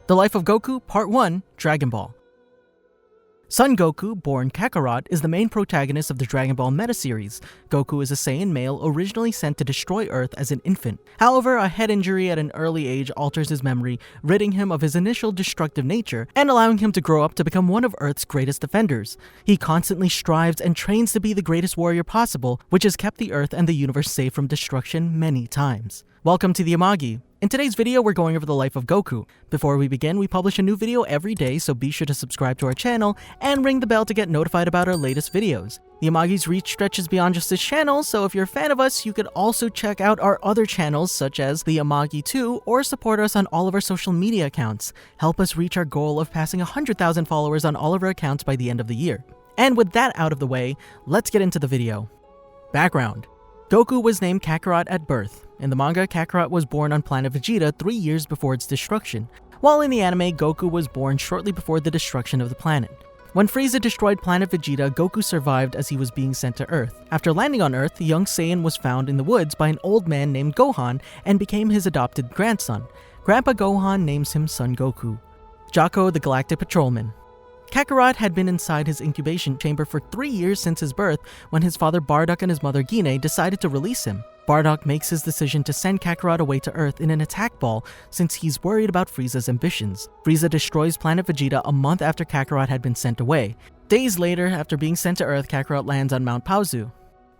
The Life of Goku, Part 1, Dragon Ball. Son Goku, born Kakarot, is the main protagonist of the Dragon Ball metaseries. Goku is a Saiyan male originally sent to destroy Earth as an infant. However, a head injury at an early age alters his memory, ridding him of his initial destructive nature and allowing him to grow up to become one of Earth's greatest defenders. He constantly strives and trains to be the greatest warrior possible, which has kept the Earth and the universe safe from destruction many times. Welcome to the Amagi. In today's video, we're going over the life of Goku. Before we begin, we publish a new video every day, so be sure to subscribe to our channel and ring the bell to get notified about our latest videos. The Amagi's reach stretches beyond just this channel, so if you're a fan of us, you could also check out our other channels such as the Amagi 2 or support us on all of our social media accounts. Help us reach our goal of passing 100,000 followers on all of our accounts by the end of the year. And with that out of the way, let's get into the video. Background. Goku was named Kakarot at birth. In the manga, Kakarot was born on planet Vegeta 3 years before its destruction, while in the anime, Goku was born shortly before the destruction of the planet. When Frieza destroyed planet Vegeta, Goku survived as he was being sent to Earth. After landing on Earth, the young Saiyan was found in the woods by an old man named Gohan and became his adopted grandson. Grandpa Gohan names him Son Goku. Jaco, the Galactic Patrolman. Kakarot had been inside his incubation chamber for 3 years since his birth when his father Bardock and his mother Gine decided to release him. Bardock makes his decision to send Kakarot away to Earth in an attack ball since he's worried about Frieza's ambitions. Frieza destroys planet Vegeta a month after Kakarot had been sent away. Days later, after being sent to Earth, Kakarot lands on Mount Paozu.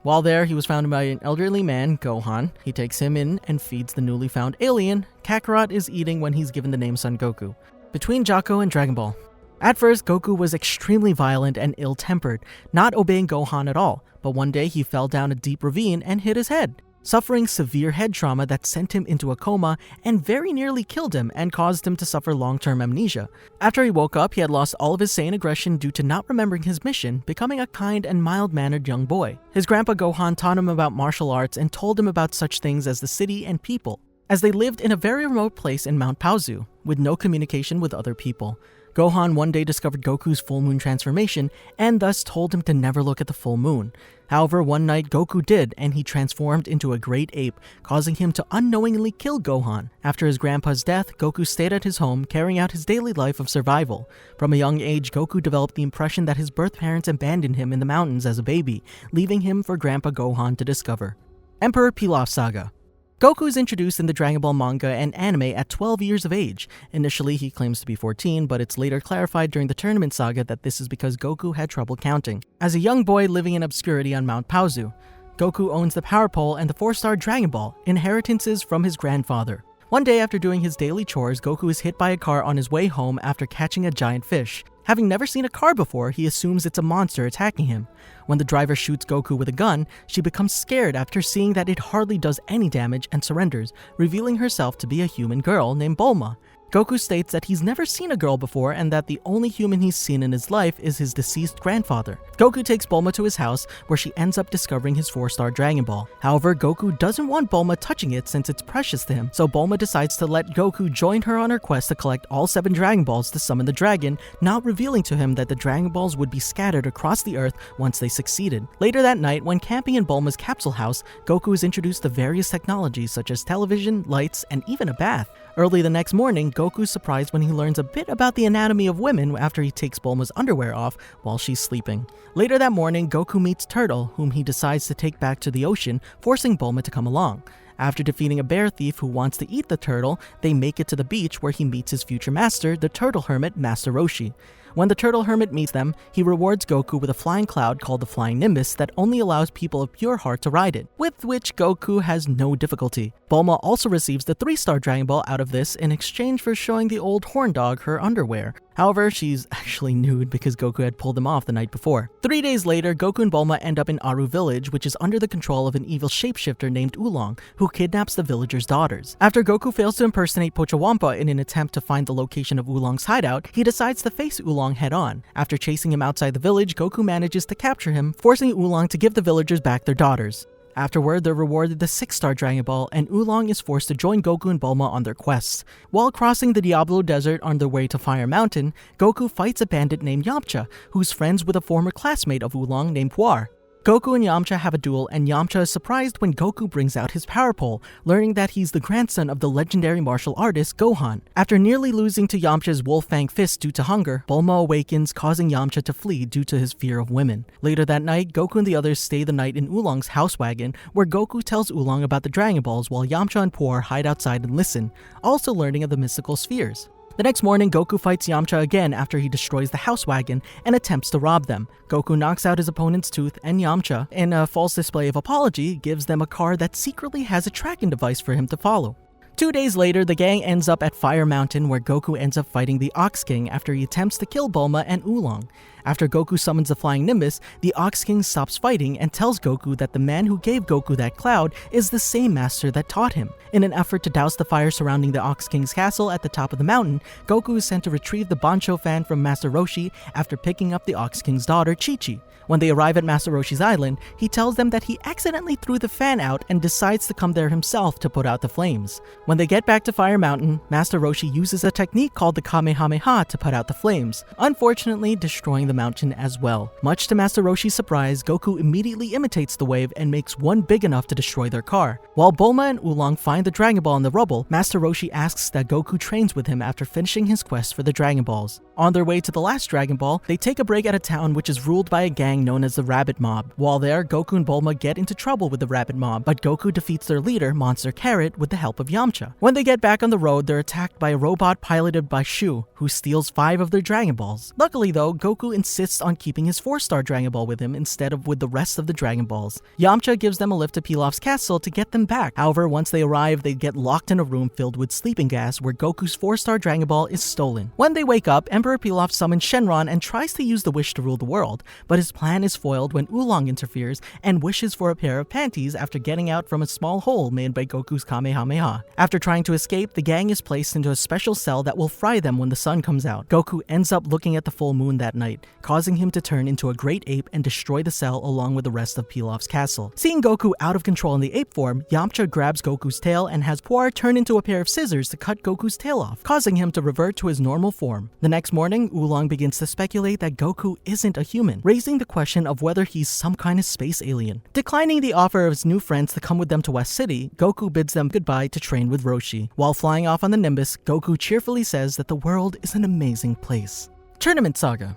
While there, he was found by an elderly man, Gohan. He takes him in and feeds the newly found alien Kakarot is eating when he's given the name Son Goku. Between Jaco and Dragon Ball. At first, Goku was extremely violent and ill-tempered, not obeying Gohan at all, but one day he fell down a deep ravine and hit his head, suffering severe head trauma that sent him into a coma and very nearly killed him and caused him to suffer long-term amnesia. After he woke up, he had lost all of his Saiyan aggression due to not remembering his mission, becoming a kind and mild-mannered young boy. His grandpa Gohan taught him about martial arts and told him about such things as the city and people, as they lived in a very remote place in Mount Paozu, with no communication with other people. Gohan one day discovered Goku's full moon transformation and thus told him to never look at the full moon. However, one night Goku did, and he transformed into a great ape, causing him to unknowingly kill Gohan. After his grandpa's death, Goku stayed at his home, carrying out his daily life of survival. From a young age, Goku developed the impression that his birth parents abandoned him in the mountains as a baby, leaving him for Grandpa Gohan to discover. Emperor Pilaf Saga. Goku is introduced in the Dragon Ball manga and anime at 12 years of age. Initially, he claims to be 14, but it's later clarified during the Tournament Saga that this is because Goku had trouble counting. As a young boy living in obscurity on Mount Paozu, Goku owns the Power Pole and the 4-star Dragon Ball, inheritances from his grandfather. One day after doing his daily chores, Goku is hit by a car on his way home after catching a giant fish. Having never seen a car before, he assumes it's a monster attacking him. When the driver shoots Goku with a gun, she becomes scared after seeing that it hardly does any damage and surrenders, revealing herself to be a human girl named Bulma. Goku states that he's never seen a girl before and that the only human he's seen in his life is his deceased grandfather. Goku takes Bulma to his house, where she ends up discovering his 4-star Dragon Ball. However, Goku doesn't want Bulma touching it since it's precious to him, so Bulma decides to let Goku join her on her quest to collect all 7 Dragon Balls to summon the dragon, not revealing to him that the Dragon Balls would be scattered across the Earth once they succeeded. Later that night, when camping in Bulma's capsule house, Goku is introduced to various technologies such as television, lights, and even a bath. Early the next morning, Goku's surprised when he learns a bit about the anatomy of women after he takes Bulma's underwear off while she's sleeping. Later that morning, Goku meets Turtle, whom he decides to take back to the ocean, forcing Bulma to come along. After defeating a bear thief who wants to eat the turtle, they make it to the beach where he meets his future master, the turtle hermit, Master Roshi. When the turtle hermit meets them, he rewards Goku with a flying cloud called the Flying Nimbus that only allows people of pure heart to ride it, with which Goku has no difficulty. Bulma also receives the 3-star Dragon Ball out of this in exchange for showing the old horn dog her underwear. However, she's actually nude because Goku had pulled them off the night before. 3 days later, Goku and Bulma end up in Aru Village, which is under the control of an evil shapeshifter named Oolong, who kidnaps the villagers' daughters. After Goku fails to impersonate Pocahontas in an attempt to find the location of Oolong's hideout, he decides to face Oolong head-on. After chasing him outside the village, Goku manages to capture him, forcing Oolong to give the villagers back their daughters. Afterward, they're rewarded the 6-star Dragon Ball, and Oolong is forced to join Goku and Bulma on their quests. While crossing the Diablo Desert on their way to Fire Mountain, Goku fights a bandit named Yamcha, who's friends with a former classmate of Oolong named Puar. Goku and Yamcha have a duel, and Yamcha is surprised when Goku brings out his power pole, learning that he's the grandson of the legendary martial artist Gohan. After nearly losing to Yamcha's Wolf Fang Fist due to hunger, Bulma awakens, causing Yamcha to flee due to his fear of women. Later that night, Goku and the others stay the night in Oolong's house wagon, where Goku tells Oolong about the Dragon Balls while Yamcha and Puar hide outside and listen, also learning of the mystical spheres. The next morning, Goku fights Yamcha again after he destroys the house wagon and attempts to rob them. Goku knocks out his opponent's tooth, and Yamcha, in a false display of apology, gives them a car that secretly has a tracking device for him to follow. 2 days later, the gang ends up at Fire Mountain, where Goku ends up fighting the Ox King after he attempts to kill Bulma and Oolong. After Goku summons the Flying Nimbus, the Ox King stops fighting and tells Goku that the man who gave Goku that cloud is the same master that taught him. In an effort to douse the fire surrounding the Ox King's castle at the top of the mountain, Goku is sent to retrieve the Bancho fan from Master Roshi after picking up the Ox King's daughter, Chi-Chi. When they arrive at Master Roshi's island, he tells them that he accidentally threw the fan out and decides to come there himself to put out the flames. When they get back to Fire Mountain, Master Roshi uses a technique called the Kamehameha to put out the flames, unfortunately destroying the mountain as well. Much to Master Roshi's surprise, Goku immediately imitates the wave and makes one big enough to destroy their car. While Bulma and Oolong find the Dragon Ball in the rubble, Master Roshi asks that Goku trains with him after finishing his quest for the Dragon Balls. On their way to the last Dragon Ball, they take a break at a town which is ruled by a gang known as the Rabbit Mob. While there, Goku and Bulma get into trouble with the Rabbit Mob, but Goku defeats their leader, Monster Carrot, with the help of Yamcha. When they get back on the road, they're attacked by a robot piloted by Shu, who steals 5 of their Dragon Balls. Luckily though, Goku insists on keeping his 4-star Dragon Ball with him instead of with the rest of the Dragon Balls. Yamcha gives them a lift to Pilaf's castle to get them back. However, once they arrive, they get locked in a room filled with sleeping gas where Goku's 4-star Dragon Ball is stolen. When they wake up, Emperor Pilaf summons Shenron and tries to use the wish to rule the world, but his plan is foiled when Oolong interferes and wishes for a pair of panties after getting out from a small hole made by Goku's Kamehameha. After trying to escape, the gang is placed into a special cell that will fry them when the sun comes out. Goku ends up looking at the full moon that night, causing him to turn into a great ape and destroy the cell along with the rest of Pilaf's castle. Seeing Goku out of control in the ape form, Yamcha grabs Goku's tail and has Puar turn into a pair of scissors to cut Goku's tail off, causing him to revert to his normal form. The next morning, Oolong begins to speculate that Goku isn't a human, raising the question of whether he's some kind of space alien. Declining the offer of his new friends to come with them to West City, Goku bids them goodbye to train with Roshi. While flying off on the Nimbus, Goku cheerfully says that the world is an amazing place. Tournament Saga.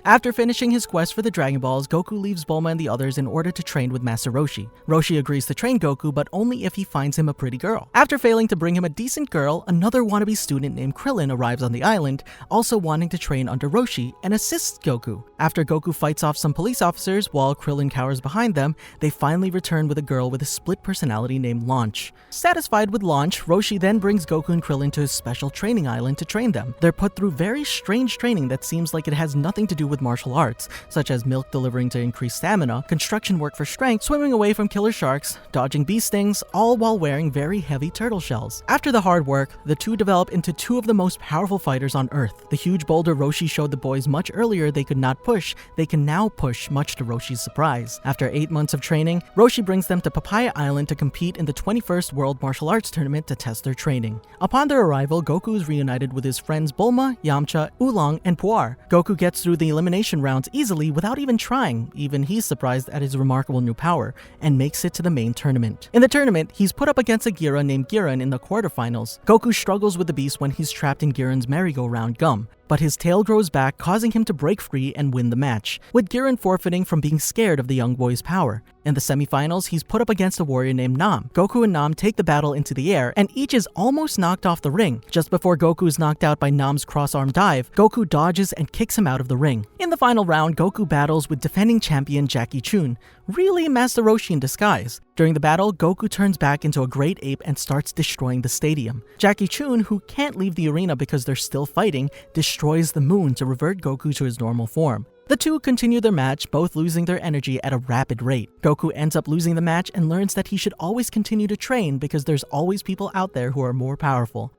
After finishing his quest for the Dragon Balls, Goku leaves Bulma and the others in order to train with Master Roshi. Roshi agrees to train Goku, but only if he finds him a pretty girl. After failing to bring him a decent girl, another wannabe student named Krillin arrives on the island, also wanting to train under Roshi, and assists Goku. After Goku fights off some police officers while Krillin cowers behind them, they finally return with a girl with a split personality named Launch. Satisfied with Launch, Roshi then brings Goku and Krillin to his special training island to train them. They're put through very strange training that seems like it has nothing to do with martial arts, such as milk delivering to increase stamina, construction work for strength, swimming away from killer sharks, dodging bee stings, all while wearing very heavy turtle shells. After the hard work, the two develop into 2 of the most powerful fighters on Earth. The huge boulder Roshi showed the boys much earlier they could not push, they can now push, much to Roshi's surprise. After 8 months of training, Roshi brings them to Papaya Island to compete in the 21st World Martial Arts Tournament to test their training. Upon their arrival, Goku is reunited with his friends Bulma, Yamcha, Oolong, and Puar. Goku gets through the elimination rounds easily without even trying. Even he's surprised at his remarkable new power, and makes it to the main tournament. In the tournament, he's put up against a Gira named Giran in the quarterfinals. Goku struggles with the beast when he's trapped in Giran's merry-go-round gum, but his tail grows back, causing him to break free and win the match, with Giran forfeiting from being scared of the young boy's power. In the semifinals, he's put up against a warrior named Nam. Goku and Nam take the battle into the air, and each is almost knocked off the ring. Just before Goku is knocked out by Nam's cross-arm dive, Goku dodges and kicks him out of the ring. In the final round, Goku battles with defending champion Jackie Chun, really Master Roshi in disguise. During the battle, Goku turns back into a great ape and starts destroying the stadium. Jackie Chun, who can't leave the arena because they're still fighting, destroys the moon to revert Goku to his normal form. The two continue their match, both losing their energy at a rapid rate. Goku ends up losing the match and learns that he should always continue to train because there's always people out there who are more powerful.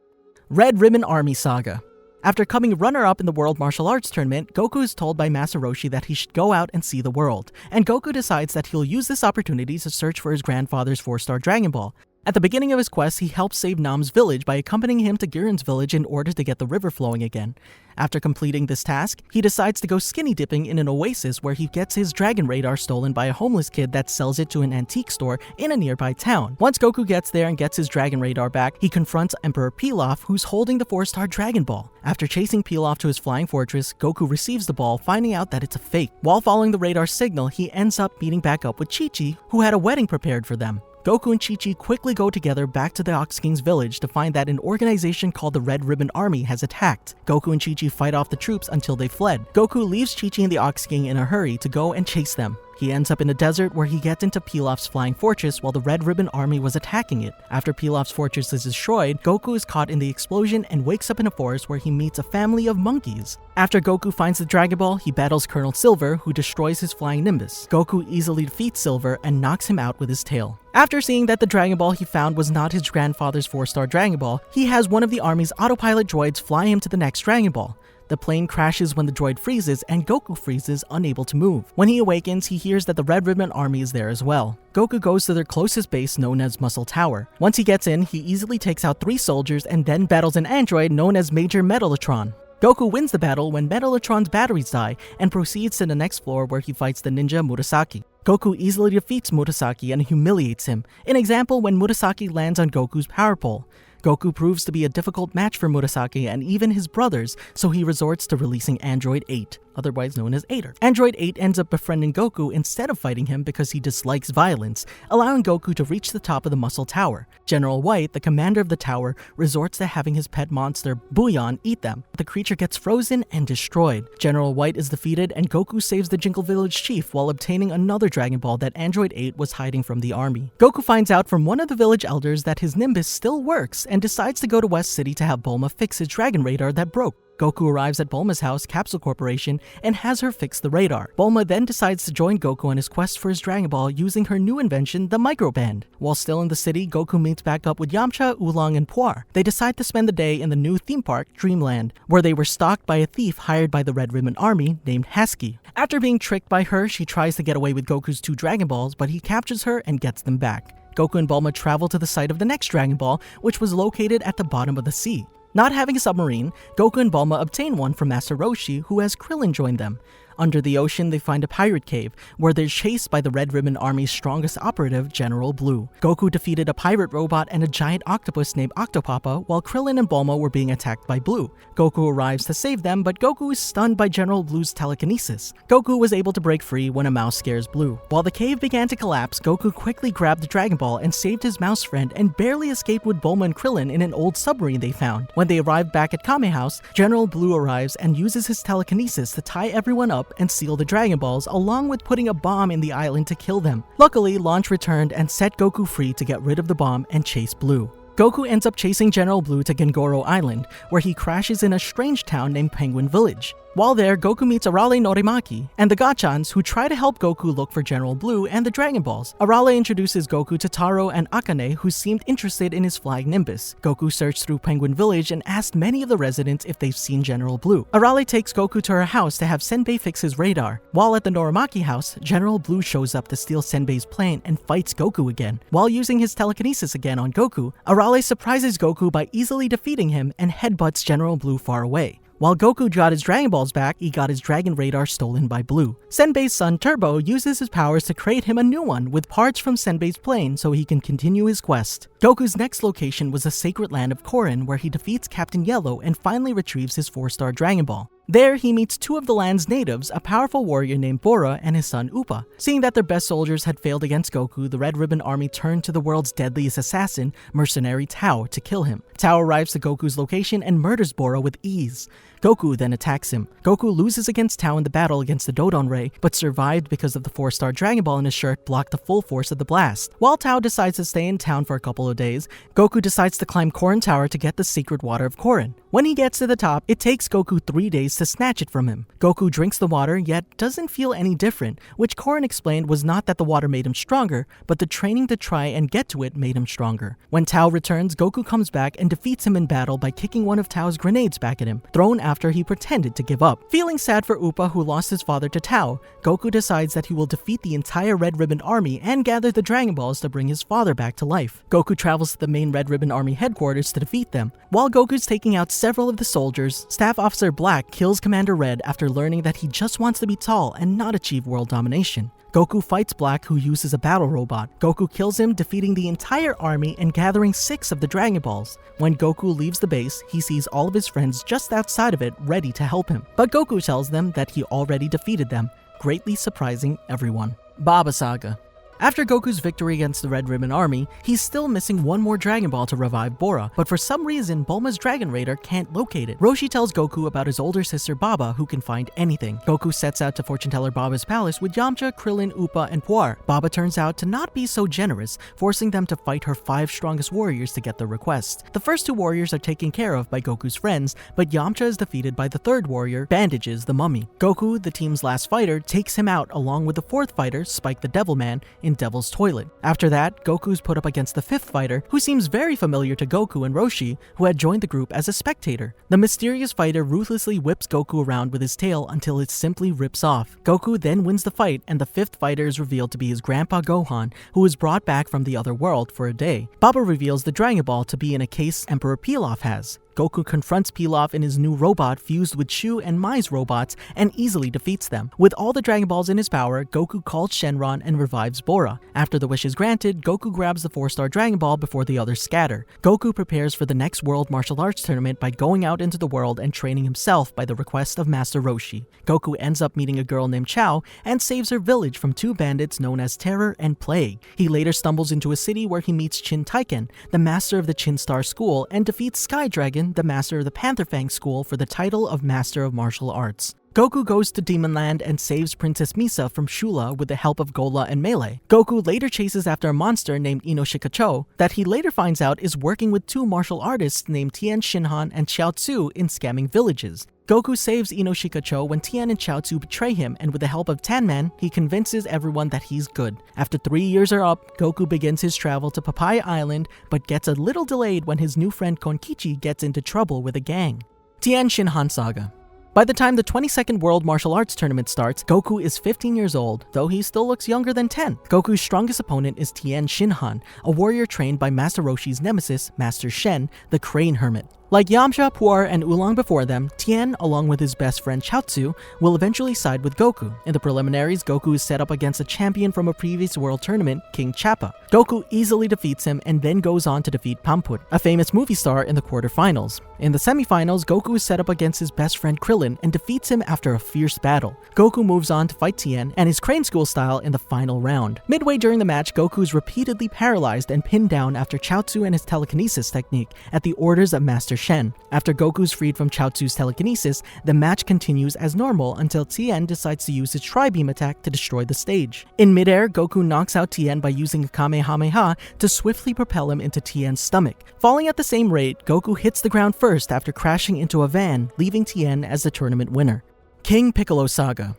Red Ribbon Army Saga. After coming runner-up in the World Martial Arts Tournament, Goku is told by Master Roshi that he should go out and see the world, and Goku decides that he'll use this opportunity to search for his grandfather's 4-star Dragon Ball. At the beginning of his quest, he helps save Nam's village by accompanying him to Girin's village in order to get the river flowing again. After completing this task, he decides to go skinny dipping in an oasis where he gets his Dragon Radar stolen by a homeless kid that sells it to an antique store in a nearby town. Once Goku gets there and gets his Dragon Radar back, he confronts Emperor Pilaf, who's holding the 4-star Dragon Ball. After chasing Pilaf to his flying fortress, Goku receives the ball, finding out that it's a fake. While following the radar signal, he ends up meeting back up with Chi-Chi, who had a wedding prepared for them. Goku and Chi-Chi quickly go together back to the Ox King's village to find that an organization called the Red Ribbon Army has attacked. Goku and Chi-Chi fight off the troops until they fled. Goku leaves Chi-Chi and the Ox King in a hurry to go and chase them. He ends up in a desert where he gets into Pilaf's flying fortress while the Red Ribbon Army was attacking it. After Pilaf's fortress is destroyed, Goku is caught in the explosion and wakes up in a forest where he meets a family of monkeys. After Goku finds the Dragon Ball, he battles Colonel Silver, who destroys his flying Nimbus. Goku easily defeats Silver and knocks him out with his tail. After seeing that the Dragon Ball he found was not his grandfather's 4-star Dragon Ball, he has one of the army's autopilot droids fly him to the next Dragon Ball. The plane crashes when the droid freezes, and Goku freezes, unable to move. When he awakens, he hears that the Red Ribbon Army is there as well. Goku goes to their closest base known as Muscle Tower. Once he gets in, he easily takes out 3 soldiers and then battles an android known as Major Metalotron. Goku wins the battle when Metalotron's batteries die and proceeds to the next floor where he fights the ninja Murasaki. Goku easily defeats Murasaki and humiliates him, an example when Murasaki lands on Goku's power pole. Goku proves to be a difficult match for Murasaki and even his brothers, so he resorts to releasing Android 8, otherwise known as Ader. Android 8 ends up befriending Goku instead of fighting him because he dislikes violence, allowing Goku to reach the top of the Muscle Tower. General White, the commander of the tower, resorts to having his pet monster, Bouillon, eat them. The creature gets frozen and destroyed. General White is defeated and Goku saves the Jingle Village chief while obtaining another Dragon Ball that Android 8 was hiding from the army. Goku finds out from one of the village elders that his Nimbus still works and decides to go to West City to have Bulma fix his Dragon Radar that broke. Goku arrives at Bulma's house, Capsule Corporation, and has her fix the radar. Bulma then decides to join Goku on his quest for his Dragon Ball using her new invention, the Microband. While still in the city, Goku meets back up with Yamcha, Oolong, and Puar. They decide to spend the day in the new theme park, Dreamland, where they were stalked by a thief hired by the Red Ribbon Army named Husky. After being tricked by her, she tries to get away with Goku's 2 Dragon Balls, but he captures her and gets them back. Goku and Bulma travel to the site of the next Dragon Ball, which was located at the bottom of the sea. Not having a submarine, Goku and Bulma obtain one from Master Roshi, who has Krillin join them. Under the ocean, they find a pirate cave, where they're chased by the Red Ribbon Army's strongest operative, General Blue. Goku defeated a pirate robot and a giant octopus named Octopapa, while Krillin and Bulma were being attacked by Blue. Goku arrives to save them, but Goku is stunned by General Blue's telekinesis. Goku was able to break free when a mouse scares Blue. While the cave began to collapse, Goku quickly grabbed the Dragon Ball and saved his mouse friend and barely escaped with Bulma and Krillin in an old submarine they found. When they arrived back at Kame House, General Blue arrives and uses his telekinesis to tie everyone up and seal the Dragon Balls, along with putting a bomb in the island to kill them. Luckily, Launch returned and set Goku free to get rid of the bomb and chase Blue. Goku ends up chasing General Blue to Gengoro Island, where he crashes in a strange town named Penguin Village. While there, Goku meets Arale Norimaki and the Gachans, who try to help Goku look for General Blue and the Dragon Balls. Arale introduces Goku to Taro and Akane, who seemed interested in his flying Nimbus. Goku searched through Penguin Village and asked many of the residents if they've seen General Blue. Arale takes Goku to her house to have Senbei fix his radar. While at the Norimaki house, General Blue shows up to steal Senbei's plane and fights Goku again. While using his telekinesis again on Goku, Arale surprises Goku by easily defeating him and headbutts General Blue far away. While Goku got his Dragon Balls back, he got his Dragon Radar stolen by Blue. Senbei's son Turbo uses his powers to create him a new one with parts from Senbei's plane so he can continue his quest. Goku's next location was the sacred land of Korin, where he defeats Captain Yellow and finally retrieves his 4-star Dragon Ball. There, he meets 2 of the land's natives, a powerful warrior named Bora and his son Upa. Seeing that their best soldiers had failed against Goku, the Red Ribbon Army turned to the world's deadliest assassin, mercenary Tao, to kill him. Tao arrives to Goku's location and murders Bora with ease. Goku then attacks him. Goku loses against Tao in the battle against the Dodon Ray, but survived because of the 4-star Dragon Ball in his shirt blocked the full force of the blast. While Tao decides to stay in town for a couple of days, Goku decides to climb Korin Tower to get the secret water of Korin. When he gets to the top, it takes Goku 3 days to snatch it from him. Goku drinks the water, yet doesn't feel any different, which Korin explained was not that the water made him stronger, but the training to try and get to it made him stronger. When Tao returns, Goku comes back and defeats him in battle by kicking one of Tao's grenades back at him, thrown after he pretended to give up. Feeling sad for Upa, who lost his father to Tao, Goku decides that he will defeat the entire Red Ribbon Army and gather the Dragon Balls to bring his father back to life. Goku travels to the main Red Ribbon Army headquarters to defeat them. While Goku's taking out several of the soldiers, Staff Officer Black kills Commander Red after learning that he just wants to be tall and not achieve world domination. Goku fights Black, who uses a battle robot. Goku kills him, defeating the entire army and gathering 6 of the Dragon Balls. When Goku leaves the base, he sees all of his friends just outside of it ready to help him. But Goku tells them that he already defeated them, greatly surprising everyone. Baba Saga. After Goku's victory against the Red Ribbon Army, he's still missing one more Dragon Ball to revive Bora, but for some reason Bulma's Dragon Raider can't locate it. Roshi tells Goku about his older sister Baba, who can find anything. Goku sets out to Fortuneteller Baba's palace with Yamcha, Krillin, Upa, and Puar. Baba turns out to not be so generous, forcing them to fight her 5 strongest warriors to get their request. The first 2 warriors are taken care of by Goku's friends, but Yamcha is defeated by the 3rd warrior, Bandages the Mummy. Goku, the team's last fighter, takes him out along with the 4th fighter, Spike the Devilman, in Devil's Toilet. After that, Goku's put up against the 5th fighter, who seems very familiar to Goku and Roshi, who had joined the group as a spectator. The mysterious fighter ruthlessly whips Goku around with his tail until it simply rips off. Goku then wins the fight, and the 5th fighter is revealed to be his grandpa Gohan, who was brought back from the other world for a day. Baba reveals the Dragon Ball to be in a case Emperor Pilaf has. Goku confronts Pilaf in his new robot fused with Shu and Mai's robots and easily defeats them. With all the Dragon Balls in his power, Goku calls Shenron and revives Bora. After the wish is granted, Goku grabs the 4-star Dragon Ball before the others scatter. Goku prepares for the next World Martial Arts Tournament by going out into the world and training himself by the request of Master Roshi. Goku ends up meeting a girl named Chao and saves her village from 2 bandits known as Terror and Plague. He later stumbles into a city where he meets Chin Taiken, the master of the Chin Star School, and defeats Sky Dragon, the master of the Panther Fang School, for the title of Master of Martial Arts. Goku goes to Demon Land and saves Princess Misa from Shula with the help of Gola and Melee. Goku later chases after a monster named Inoshikacho that he later finds out is working with 2 martial artists named Tien, Shinhan, and Chaozu in scamming villages. Goku saves Inoshikacho when Tien and Chaozu betray him, and with the help of Tanman, he convinces everyone that he's good. After 3 years are up, Goku begins his travel to Papaya Island, but gets a little delayed when his new friend Konkichi gets into trouble with a gang. Tien Shinhan Saga. By the time the 22nd World Martial Arts Tournament starts, Goku is 15 years old, though he still looks younger than 10. Goku's strongest opponent is Tien Shinhan, a warrior trained by Master Roshi's nemesis, Master Shen, the Crane Hermit. Like Yamcha, Puar, and Oolong before them, Tien, along with his best friend Chaozu, will eventually side with Goku. In the preliminaries, Goku is set up against a champion from a previous world tournament, King Chappa. Goku easily defeats him and then goes on to defeat Pamput, a famous movie star, in the quarterfinals. In the semifinals, Goku is set up against his best friend Krillin and defeats him after a fierce battle. Goku moves on to fight Tien and his Crane School style in the final round. Midway during the match, Goku is repeatedly paralyzed and pinned down after Chaozu and his telekinesis technique at the orders of Master Shen. After Goku's freed from Chaozu's telekinesis, the match continues as normal until Tien decides to use his Tri-Beam attack to destroy the stage. In midair, Goku knocks out Tien by using a Kamehameha to swiftly propel him into Tien's stomach. Falling at the same rate, Goku hits the ground first after crashing into a van, leaving Tien as the tournament winner. King Piccolo Saga.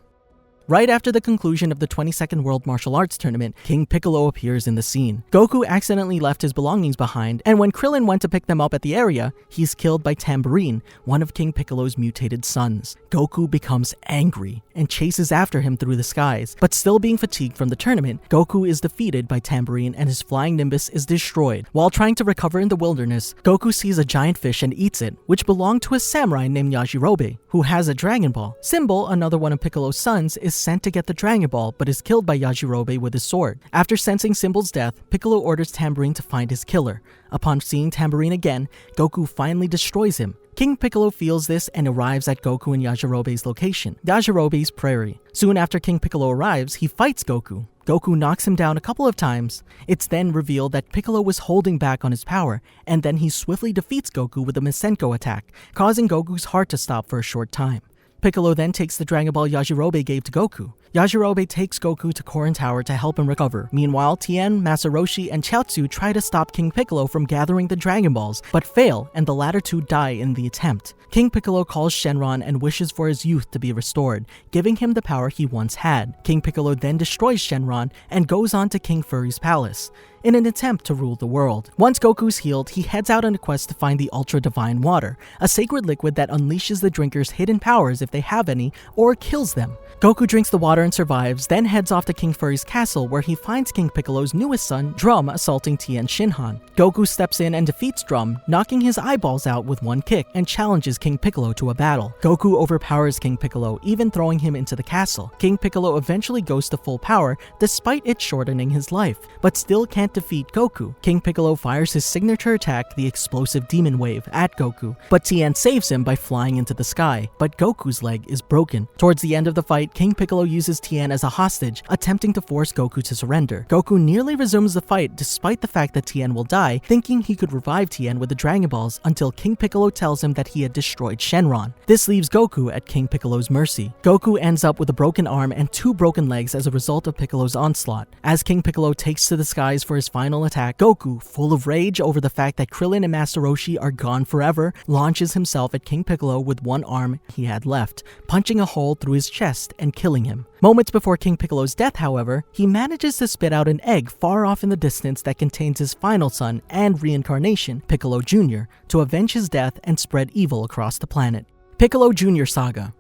Right after the conclusion of the 22nd World Martial Arts Tournament, King Piccolo appears in the scene. Goku accidentally left his belongings behind, and when Krillin went to pick them up at the area, he's killed by Tambourine, one of King Piccolo's mutated sons. Goku becomes angry and chases after him through the skies, but still being fatigued from the tournament, Goku is defeated by Tambourine and his flying Nimbus is destroyed. While trying to recover in the wilderness, Goku sees a giant fish and eats it, which belonged to a samurai named Yajirobe, who has a Dragon Ball. Symbol, another one of Piccolo's sons, is sent to get the Dragon Ball, but is killed by Yajirobe with his sword. After sensing Symbol's death, Piccolo orders Tambourine to find his killer. Upon seeing Tambourine again, Goku finally destroys him. King Piccolo feels this and arrives at Goku and Yajirobe's location, Yajirobe's prairie. Soon after King Piccolo arrives, he fights Goku. Goku knocks him down a couple of times. It's then revealed that Piccolo was holding back on his power, and then he swiftly defeats Goku with a Masenko attack, causing Goku's heart to stop for a short time. Piccolo then takes the Dragon Ball Yajirobe gave to Goku. Yajirobe takes Goku to Korin Tower to help him recover. Meanwhile, Tien, Master Roshi, and Chiaotzu try to stop King Piccolo from gathering the Dragon Balls, but fail, and the latter two die in the attempt. King Piccolo calls Shenron and wishes for his youth to be restored, giving him the power he once had. King Piccolo then destroys Shenron and goes on to King Furi's palace in an attempt to rule the world. Once Goku's healed, he heads out on a quest to find the Ultra Divine Water, a sacred liquid that unleashes the drinkers' hidden powers if they have any, or kills them. Goku drinks the water and survives, then heads off to King Furi's castle where he finds King Piccolo's newest son, Drum, assaulting Tien Shinhan. Goku steps in and defeats Drum, knocking his eyeballs out with one kick, and challenges King Piccolo to a battle. Goku overpowers King Piccolo, even throwing him into the castle. King Piccolo eventually goes to full power, despite it shortening his life, but still can't defeat Goku. King Piccolo fires his signature attack, the explosive Demon Wave, at Goku, but Tien saves him by flying into the sky, but Goku's leg is broken. Towards the end of the fight, King Piccolo uses Tien as a hostage, attempting to force Goku to surrender. Goku nearly resumes the fight despite the fact that Tien will die, thinking he could revive Tien with the Dragon Balls until King Piccolo tells him that he had destroyed Shenron. This leaves Goku at King Piccolo's mercy. Goku ends up with a broken arm and 2 broken legs as a result of Piccolo's onslaught. As King Piccolo takes to the skies for his final attack, Goku, full of rage over the fact that Krillin and Master Roshi are gone forever, launches himself at King Piccolo with one arm he had left, punching a hole through his chest and killing him. Moments before King Piccolo's death, however, he manages to spit out an egg far off in the distance that contains his final son and reincarnation, Piccolo Jr., to avenge his death and spread evil across the planet. Piccolo Jr. Saga.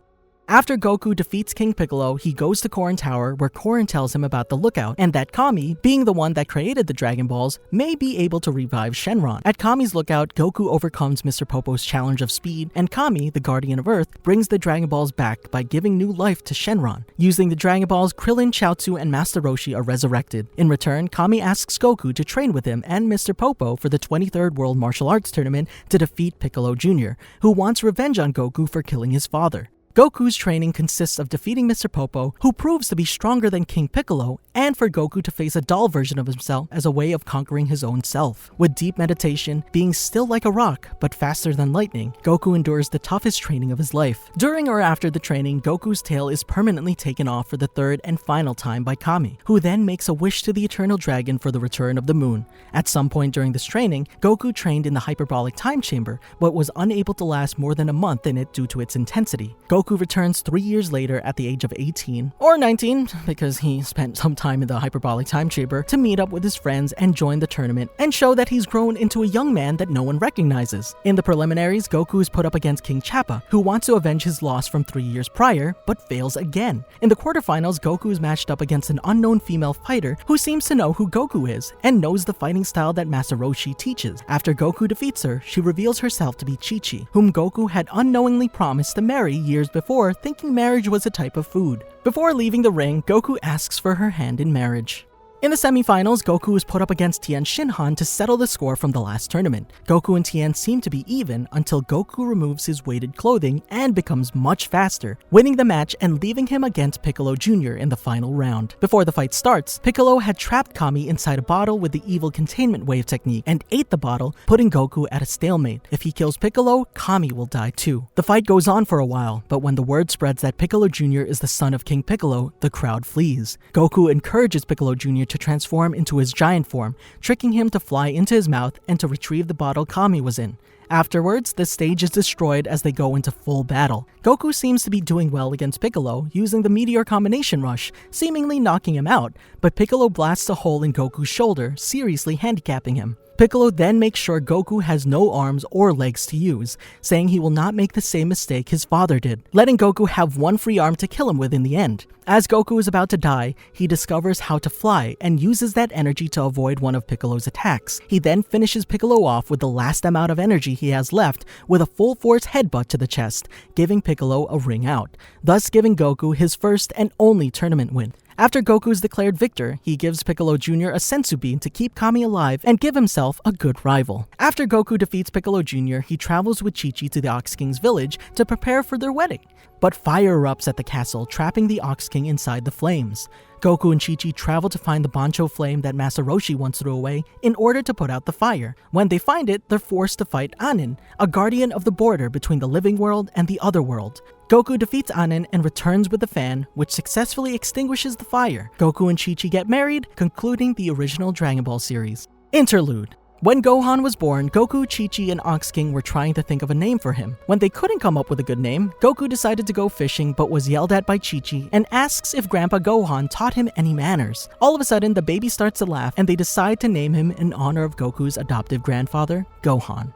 After Goku defeats King Piccolo, he goes to Korin Tower where Korin tells him about the Lookout and that Kami, being the one that created the Dragon Balls, may be able to revive Shenron. At Kami's Lookout, Goku overcomes Mr. Popo's challenge of speed, and Kami, the Guardian of Earth, brings the Dragon Balls back by giving new life to Shenron. Using the Dragon Balls, Krillin, Chiaotzu, and Master Roshi are resurrected. In return, Kami asks Goku to train with him and Mr. Popo for the 23rd World Martial Arts Tournament to defeat Piccolo Jr., who wants revenge on Goku for killing his father. Goku's training consists of defeating Mr. Popo, who proves to be stronger than King Piccolo, and for Goku to face a doll version of himself as a way of conquering his own self. With deep meditation, being still like a rock, but faster than lightning, Goku endures the toughest training of his life. During or after the training, Goku's tail is permanently taken off for the 3rd and final time by Kami, who then makes a wish to the Eternal Dragon for the return of the moon. At some point during this training, Goku trained in the hyperbolic time chamber, but was unable to last more than a month in it due to its intensity. Goku returns 3 years later at the age of 18, or 19, because he spent some time in the hyperbolic time chamber, to meet up with his friends and join the tournament and show that he's grown into a young man that no one recognizes. In the preliminaries, Goku is put up against King Chappa, who wants to avenge his loss from 3 years prior, but fails again. In the quarterfinals, Goku is matched up against an unknown female fighter who seems to know who Goku is and knows the fighting style that Master Roshi teaches. After Goku defeats her, she reveals herself to be Chi-Chi, whom Goku had unknowingly promised to marry years before, thinking marriage was a type of food. Before leaving the ring, Goku asks for her hand in marriage. In the semifinals, Goku is put up against Tien Shinhan to settle the score from the last tournament. Goku and Tien seem to be even until Goku removes his weighted clothing and becomes much faster, winning the match and leaving him against Piccolo Jr. in the final round. Before the fight starts, Piccolo had trapped Kami inside a bottle with the evil containment wave technique and ate the bottle, putting Goku at a stalemate. If he kills Piccolo, Kami will die too. The fight goes on for a while, but when the word spreads that Piccolo Jr. is the son of King Piccolo, the crowd flees. Goku encourages Piccolo Jr. to transform into his giant form, tricking him to fly into his mouth and to retrieve the bottle Kami was in. Afterwards, the stage is destroyed as they go into full battle. Goku seems to be doing well against Piccolo, using the Meteor Combination Rush, seemingly knocking him out, but Piccolo blasts a hole in Goku's shoulder, seriously handicapping him. Piccolo then makes sure Goku has no arms or legs to use, saying he will not make the same mistake his father did, letting Goku have one free arm to kill him with in the end. As Goku is about to die, he discovers how to fly and uses that energy to avoid one of Piccolo's attacks. He then finishes Piccolo off with the last amount of energy he has left with a full force headbutt to the chest, giving Piccolo a ring out, thus giving Goku his first and only tournament win. After Goku is declared victor, he gives Piccolo Jr. a senzu bean to keep Kami alive and give himself a good rival. After Goku defeats Piccolo Jr., he travels with Chi-Chi to the Ox King's village to prepare for their wedding. But fire erupts at the castle, trapping the Ox King inside the flames. Goku and Chi-Chi travel to find the Bancho flame that Master Roshi once threw away in order to put out the fire. When they find it, they're forced to fight Anin, a guardian of the border between the living world and the other world. Goku defeats Anin and returns with the fan, which successfully extinguishes the fire. Goku and Chi-Chi get married, concluding the original Dragon Ball series. Interlude. When Gohan was born, Goku, Chi-Chi, and Ox King were trying to think of a name for him. When they couldn't come up with a good name, Goku decided to go fishing but was yelled at by Chi-Chi and asks if Grandpa Gohan taught him any manners. All of a sudden, the baby starts to laugh and they decide to name him in honor of Goku's adoptive grandfather, Gohan.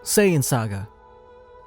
Saiyan Saga.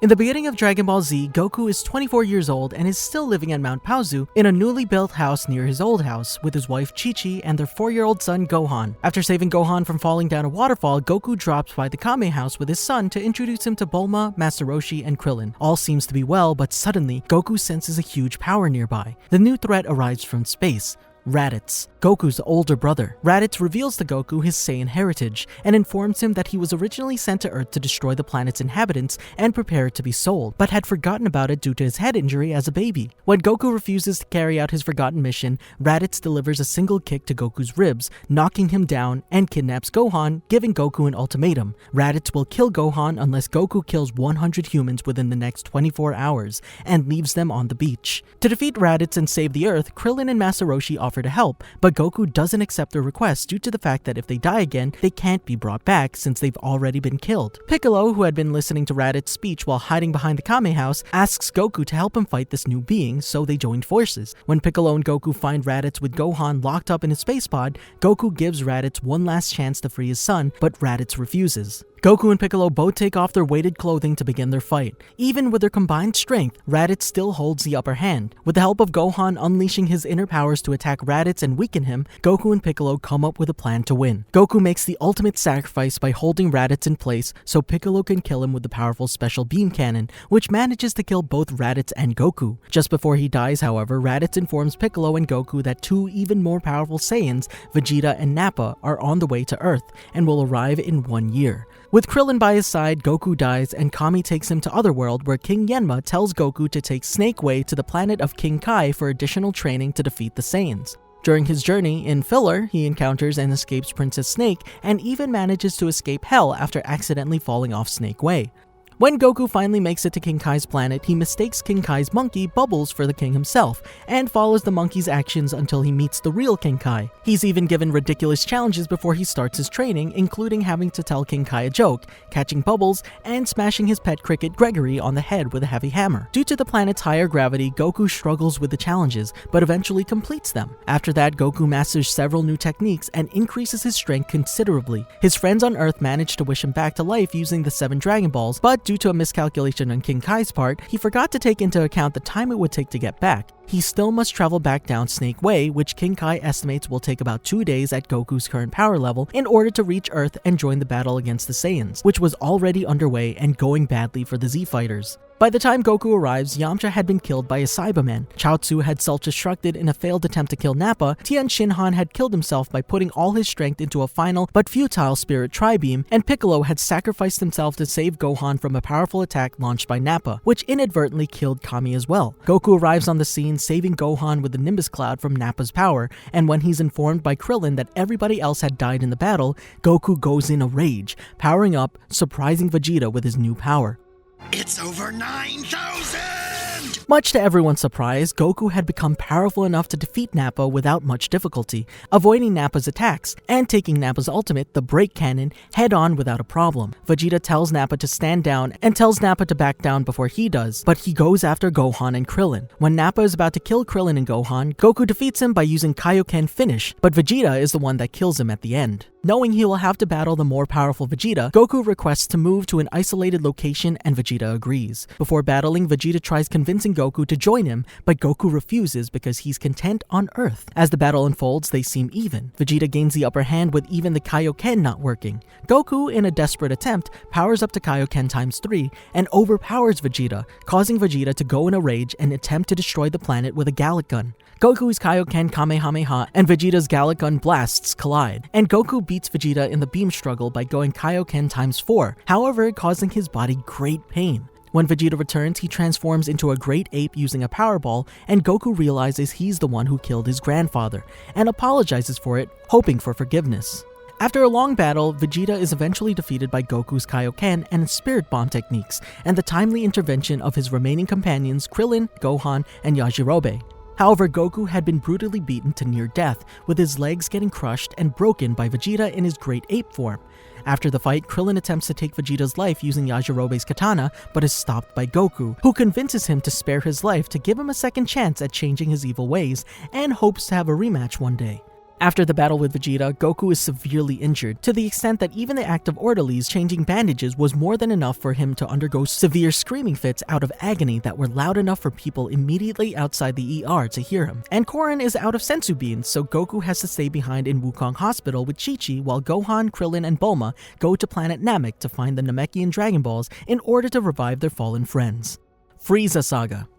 In the beginning of Dragon Ball Z, Goku is 24 years old and is still living at Mount Paozu in a newly built house near his old house with his wife Chi-Chi and their 4-year-old son Gohan. After saving Gohan from falling down a waterfall, Goku drops by the Kame house with his son to introduce him to Bulma, Master Roshi, and Krillin. All seems to be well, but suddenly, Goku senses a huge power nearby. The new threat arrives from space. Raditz, Goku's older brother. Raditz reveals to Goku his Saiyan heritage and informs him that he was originally sent to Earth to destroy the planet's inhabitants and prepare it to be sold, but had forgotten about it due to his head injury as a baby. When Goku refuses to carry out his forgotten mission, Raditz delivers a single kick to Goku's ribs, knocking him down, and kidnaps Gohan, giving Goku an ultimatum. Raditz will kill Gohan unless Goku kills 100 humans within the next 24 hours and leaves them on the beach. To defeat Raditz and save the Earth, Krillin and Master Roshi offer to help, but Goku doesn't accept their request due to the fact that if they die again, they can't be brought back since they've already been killed. Piccolo, who had been listening to Raditz's speech while hiding behind the Kame house, asks Goku to help him fight this new being, so they join forces. When Piccolo and Goku find Raditz with Gohan locked up in his space pod, Goku gives Raditz one last chance to free his son, but Raditz refuses. Goku and Piccolo both take off their weighted clothing to begin their fight. Even with their combined strength, Raditz still holds the upper hand. With the help of Gohan unleashing his inner powers to attack Raditz and weaken him, Goku and Piccolo come up with a plan to win. Goku makes the ultimate sacrifice by holding Raditz in place so Piccolo can kill him with the powerful special beam cannon, which manages to kill both Raditz and Goku. Just before he dies, however, Raditz informs Piccolo and Goku that 2 even more powerful Saiyans, Vegeta and Nappa, are on the way to Earth and will arrive in 1 year. With Krillin by his side, Goku dies and Kami takes him to Otherworld where King Yenma tells Goku to take Snake Way to the planet of King Kai for additional training to defeat the Saiyans. During his journey, in Filler, he encounters and escapes Princess Snake and even manages to escape Hell after accidentally falling off Snake Way. When Goku finally makes it to King Kai's planet, he mistakes King Kai's monkey, Bubbles, for the king himself, and follows the monkey's actions until he meets the real King Kai. He's even given ridiculous challenges before he starts his training, including having to tell King Kai a joke, catching Bubbles, and smashing his pet cricket Gregory on the head with a heavy hammer. Due to the planet's higher gravity, Goku struggles with the challenges, but eventually completes them. After that, Goku masters several new techniques and increases his strength considerably. His friends on Earth manage to wish him back to life using the 7 Dragon Balls, but due to a miscalculation on King Kai's part, he forgot to take into account the time it would take to get back. He still must travel back down Snake Way, which King Kai estimates will take about 2 days at Goku's current power level in order to reach Earth and join the battle against the Saiyans, which was already underway and going badly for the Z Fighters. By the time Goku arrives, Yamcha had been killed by a Cyberman, Chaozu had self-destructed in a failed attempt to kill Nappa, Tien Shinhan had killed himself by putting all his strength into a final but futile Spirit Tri-Beam, and Piccolo had sacrificed himself to save Gohan from a powerful attack launched by Nappa, which inadvertently killed Kami as well. Goku arrives on the scene, saving Gohan with the Nimbus Cloud from Nappa's power, and when he's informed by Krillin that everybody else had died in the battle, Goku goes in a rage, powering up, surprising Vegeta with his new power. It's over 9,000! Much to everyone's surprise, Goku had become powerful enough to defeat Nappa without much difficulty, avoiding Nappa's attacks, and taking Nappa's ultimate, the Break Cannon, head-on without a problem. Vegeta tells Nappa to stand down and tells Nappa to back down before he does, but he goes after Gohan and Krillin. When Nappa is about to kill Krillin and Gohan, Goku defeats him by using Kaioken Finish, but Vegeta is the one that kills him at the end. Knowing he will have to battle the more powerful Vegeta, Goku requests to move to an isolated location and Vegeta agrees. Before battling, Vegeta tries convincing Goku to join him, but Goku refuses because he's content on Earth. As the battle unfolds, they seem even. Vegeta gains the upper hand with even the Kaioken not working. Goku, in a desperate attempt, powers up to Kaioken times 3 and overpowers Vegeta, causing Vegeta to go in a rage and attempt to destroy the planet with a Gallic gun. Goku's Kaioken Kamehameha and Vegeta's Gallic gun blasts collide, and Goku beats Vegeta in the beam struggle by going Kaioken times 4, however causing his body great pain. When Vegeta returns, he transforms into a great ape using a power ball, and Goku realizes he's the one who killed his grandfather, and apologizes for it, hoping for forgiveness. After a long battle, Vegeta is eventually defeated by Goku's Kaioken and Spirit Bomb techniques, and the timely intervention of his remaining companions Krillin, Gohan, and Yajirobe. However, Goku had been brutally beaten to near death, with his legs getting crushed and broken by Vegeta in his great ape form. After the fight, Krillin attempts to take Vegeta's life using Yajirobe's katana, but is stopped by Goku, who convinces him to spare his life to give him a second chance at changing his evil ways, and hopes to have a rematch one day. After the battle with Vegeta, Goku is severely injured, to the extent that even the act of orderlies changing bandages was more than enough for him to undergo severe screaming fits out of agony that were loud enough for people immediately outside the ER to hear him. And Korin is out of senzu beans, so Goku has to stay behind in Wukong Hospital with Chi-Chi while Gohan, Krillin, and Bulma go to planet Namek to find the Namekian Dragon Balls in order to revive their fallen friends. Frieza Saga.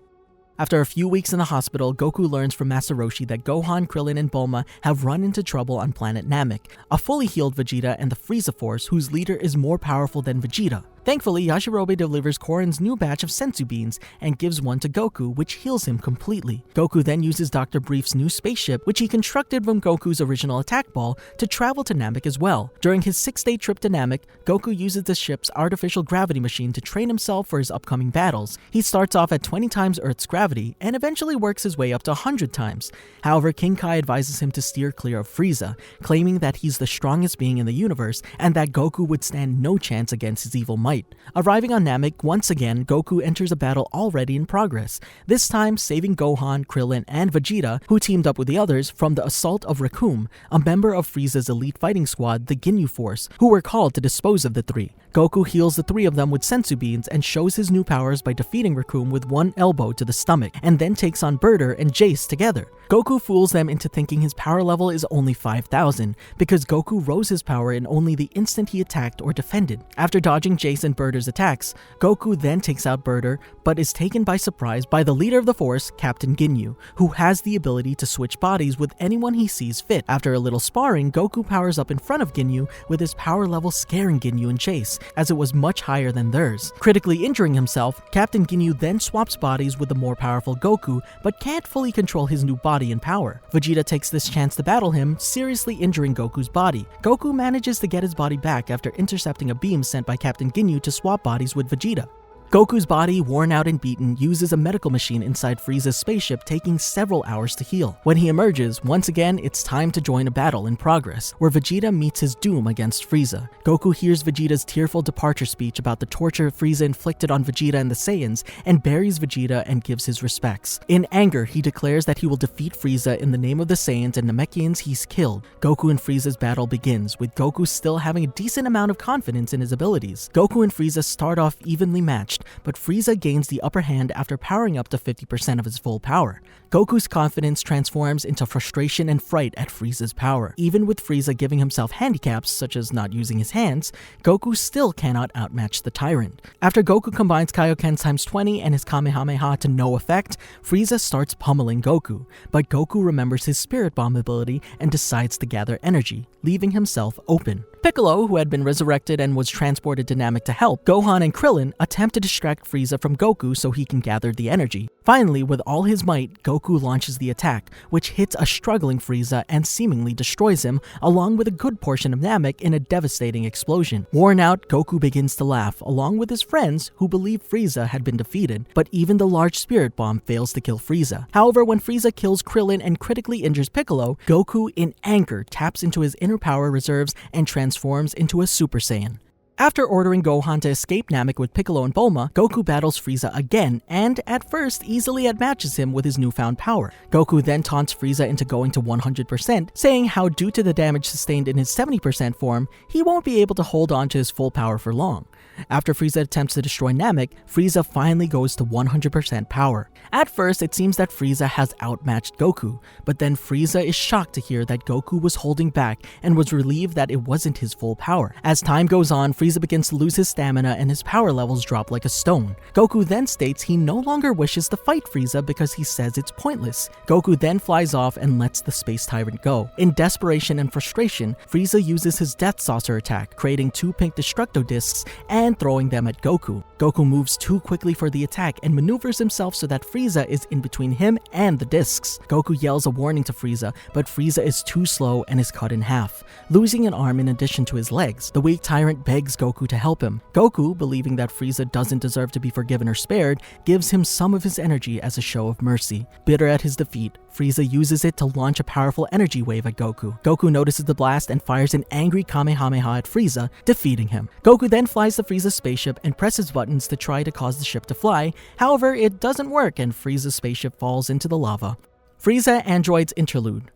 After a few weeks in the hospital, Goku learns from Master Roshi that Gohan, Krillin, and Bulma have run into trouble on planet Namek, a fully healed Vegeta and the Frieza Force whose leader is more powerful than Vegeta. Thankfully, Yajirobe delivers Korin's new batch of senzu beans and gives one to Goku, which heals him completely. Goku then uses Dr. Brief's new spaceship, which he constructed from Goku's original attack ball, to travel to Namek as well. During his 6-day trip to Namek, Goku uses the ship's artificial gravity machine to train himself for his upcoming battles. He starts off at 20 times Earth's gravity and eventually works his way up to 100 times. However, King Kai advises him to steer clear of Frieza, claiming that he's the strongest being in the universe and that Goku would stand no chance against his evil might. Arriving on Namek, once again, Goku enters a battle already in progress, this time saving Gohan, Krillin, and Vegeta, who teamed up with the others, from the assault of Recoome, a member of Frieza's elite fighting squad, the Ginyu Force, who were called to dispose of the three. Goku heals the three of them with senzu beans and shows his new powers by defeating Recoome with one elbow to the stomach, and then takes on Birder and Jace together. Goku fools them into thinking his power level is only 5,000, because Goku rose his power in only the instant he attacked or defended. After dodging Jace and Birder's attacks, Goku then takes out Birder, but is taken by surprise by the leader of the Force, Captain Ginyu, who has the ability to switch bodies with anyone he sees fit. After a little sparring, Goku powers up in front of Ginyu, with his power level scaring Ginyu and Jace, as it was much higher than theirs. Critically injuring himself, Captain Ginyu then swaps bodies with the more powerful Goku, but can't fully control his new body and power. Vegeta takes this chance to battle him, seriously injuring Goku's body. Goku manages to get his body back after intercepting a beam sent by Captain Ginyu to swap bodies with Vegeta. Goku's body, worn out and beaten, uses a medical machine inside Frieza's spaceship, taking several hours to heal. When he emerges, once again, it's time to join a battle in progress, where Vegeta meets his doom against Frieza. Goku hears Vegeta's tearful departure speech about the torture Frieza inflicted on Vegeta and the Saiyans, and buries Vegeta and gives his respects. In anger, he declares that he will defeat Frieza in the name of the Saiyans and Namekians he's killed. Goku and Frieza's battle begins, with Goku still having a decent amount of confidence in his abilities. Goku and Frieza start off evenly matched, but Frieza gains the upper hand after powering up to 50% of his full power. Goku's confidence transforms into frustration and fright at Frieza's power. Even with Frieza giving himself handicaps, such as not using his hands, Goku still cannot outmatch the tyrant. After Goku combines Kaioken times 20 and his Kamehameha to no effect, Frieza starts pummeling Goku, but Goku remembers his Spirit Bomb ability and decides to gather energy, leaving himself open. Piccolo, who had been resurrected and was transported to Namek to help, Gohan and Krillin attempt to distract Frieza from Goku so he can gather the energy. Finally, with all his might, Goku launches the attack, which hits a struggling Frieza and seemingly destroys him, along with a good portion of Namek in a devastating explosion. Worn out, Goku begins to laugh, along with his friends who believe Frieza had been defeated, but even the large Spirit Bomb fails to kill Frieza. However, when Frieza kills Krillin and critically injures Piccolo, Goku, in anger, taps into his inner power reserves and transforms into a Super Saiyan. After ordering Gohan to escape Namek with Piccolo and Bulma, Goku battles Frieza again, and at first easily outmatches him with his newfound power. Goku then taunts Frieza into going to 100%, saying how due to the damage sustained in his 70% form, he won't be able to hold on to his full power for long. After Frieza attempts to destroy Namek, Frieza finally goes to 100% power. At first, it seems that Frieza has outmatched Goku, but then Frieza is shocked to hear that Goku was holding back and was relieved that it wasn't his full power. As time goes on, Frieza begins to lose his stamina and his power levels drop like a stone. Goku then states he no longer wishes to fight Frieza because he says it's pointless. Goku then flies off and lets the space tyrant go. In desperation and frustration, Frieza uses his Death Saucer attack, creating 2 pink Destructo Discs and throwing them at Goku. Goku moves too quickly for the attack and maneuvers himself so that Frieza is in between him and the discs. Goku yells a warning to Frieza, but Frieza is too slow and is cut in half, losing an arm in addition to his legs. The weak tyrant begs Goku to help him. Goku, believing that Frieza doesn't deserve to be forgiven or spared, gives him some of his energy as a show of mercy. Bitter at his defeat, Frieza uses it to launch a powerful energy wave at Goku. Goku notices the blast and fires an angry Kamehameha at Frieza, defeating him. Goku then flies the Frieza spaceship and presses buttons to try to cause the ship to fly. However, it doesn't work and Frieza's spaceship falls into the lava. Frieza-Androids Interlude.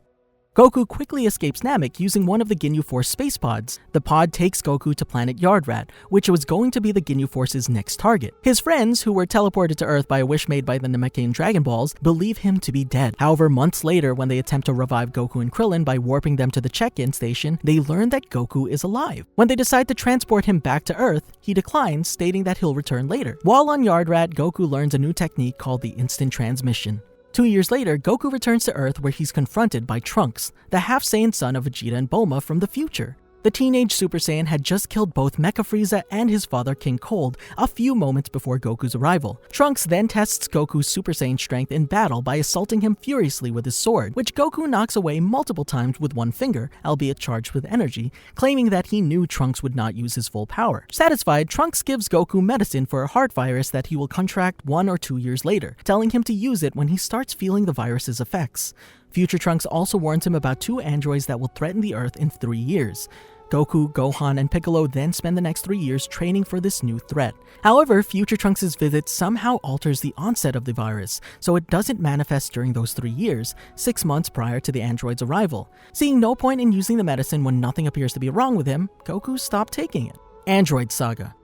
Goku quickly escapes Namek using one of the Ginyu Force space pods. The pod takes Goku to planet Yardrat, which was going to be the Ginyu Force's next target. His friends, who were teleported to Earth by a wish made by the Namekian Dragon Balls, believe him to be dead. However, months later, when they attempt to revive Goku and Krillin by warping them to the check-in station, they learn that Goku is alive. When they decide to transport him back to Earth, he declines, stating that he'll return later. While on Yardrat, Goku learns a new technique called the instant transmission. 2 years later, Goku returns to Earth where he's confronted by Trunks, the half-Saiyan son of Vegeta and Bulma from the future. The teenage Super Saiyan had just killed both Mecha Frieza and his father King Cold a few moments before Goku's arrival. Trunks then tests Goku's Super Saiyan strength in battle by assaulting him furiously with his sword, which Goku knocks away multiple times with one finger, albeit charged with energy, claiming that he knew Trunks would not use his full power. Satisfied, Trunks gives Goku medicine for a heart virus that he will contract 1 or 2 years later, telling him to use it when he starts feeling the virus's effects. Future Trunks also warns him about 2 androids that will threaten the Earth in 3 years. Goku, Gohan, and Piccolo then spend the next 3 years training for this new threat. However, Future Trunks' visit somehow alters the onset of the virus, so it doesn't manifest during those 3 years, 6 months prior to the android's arrival. Seeing no point in using the medicine when nothing appears to be wrong with him, Goku stopped taking it. Androids Saga.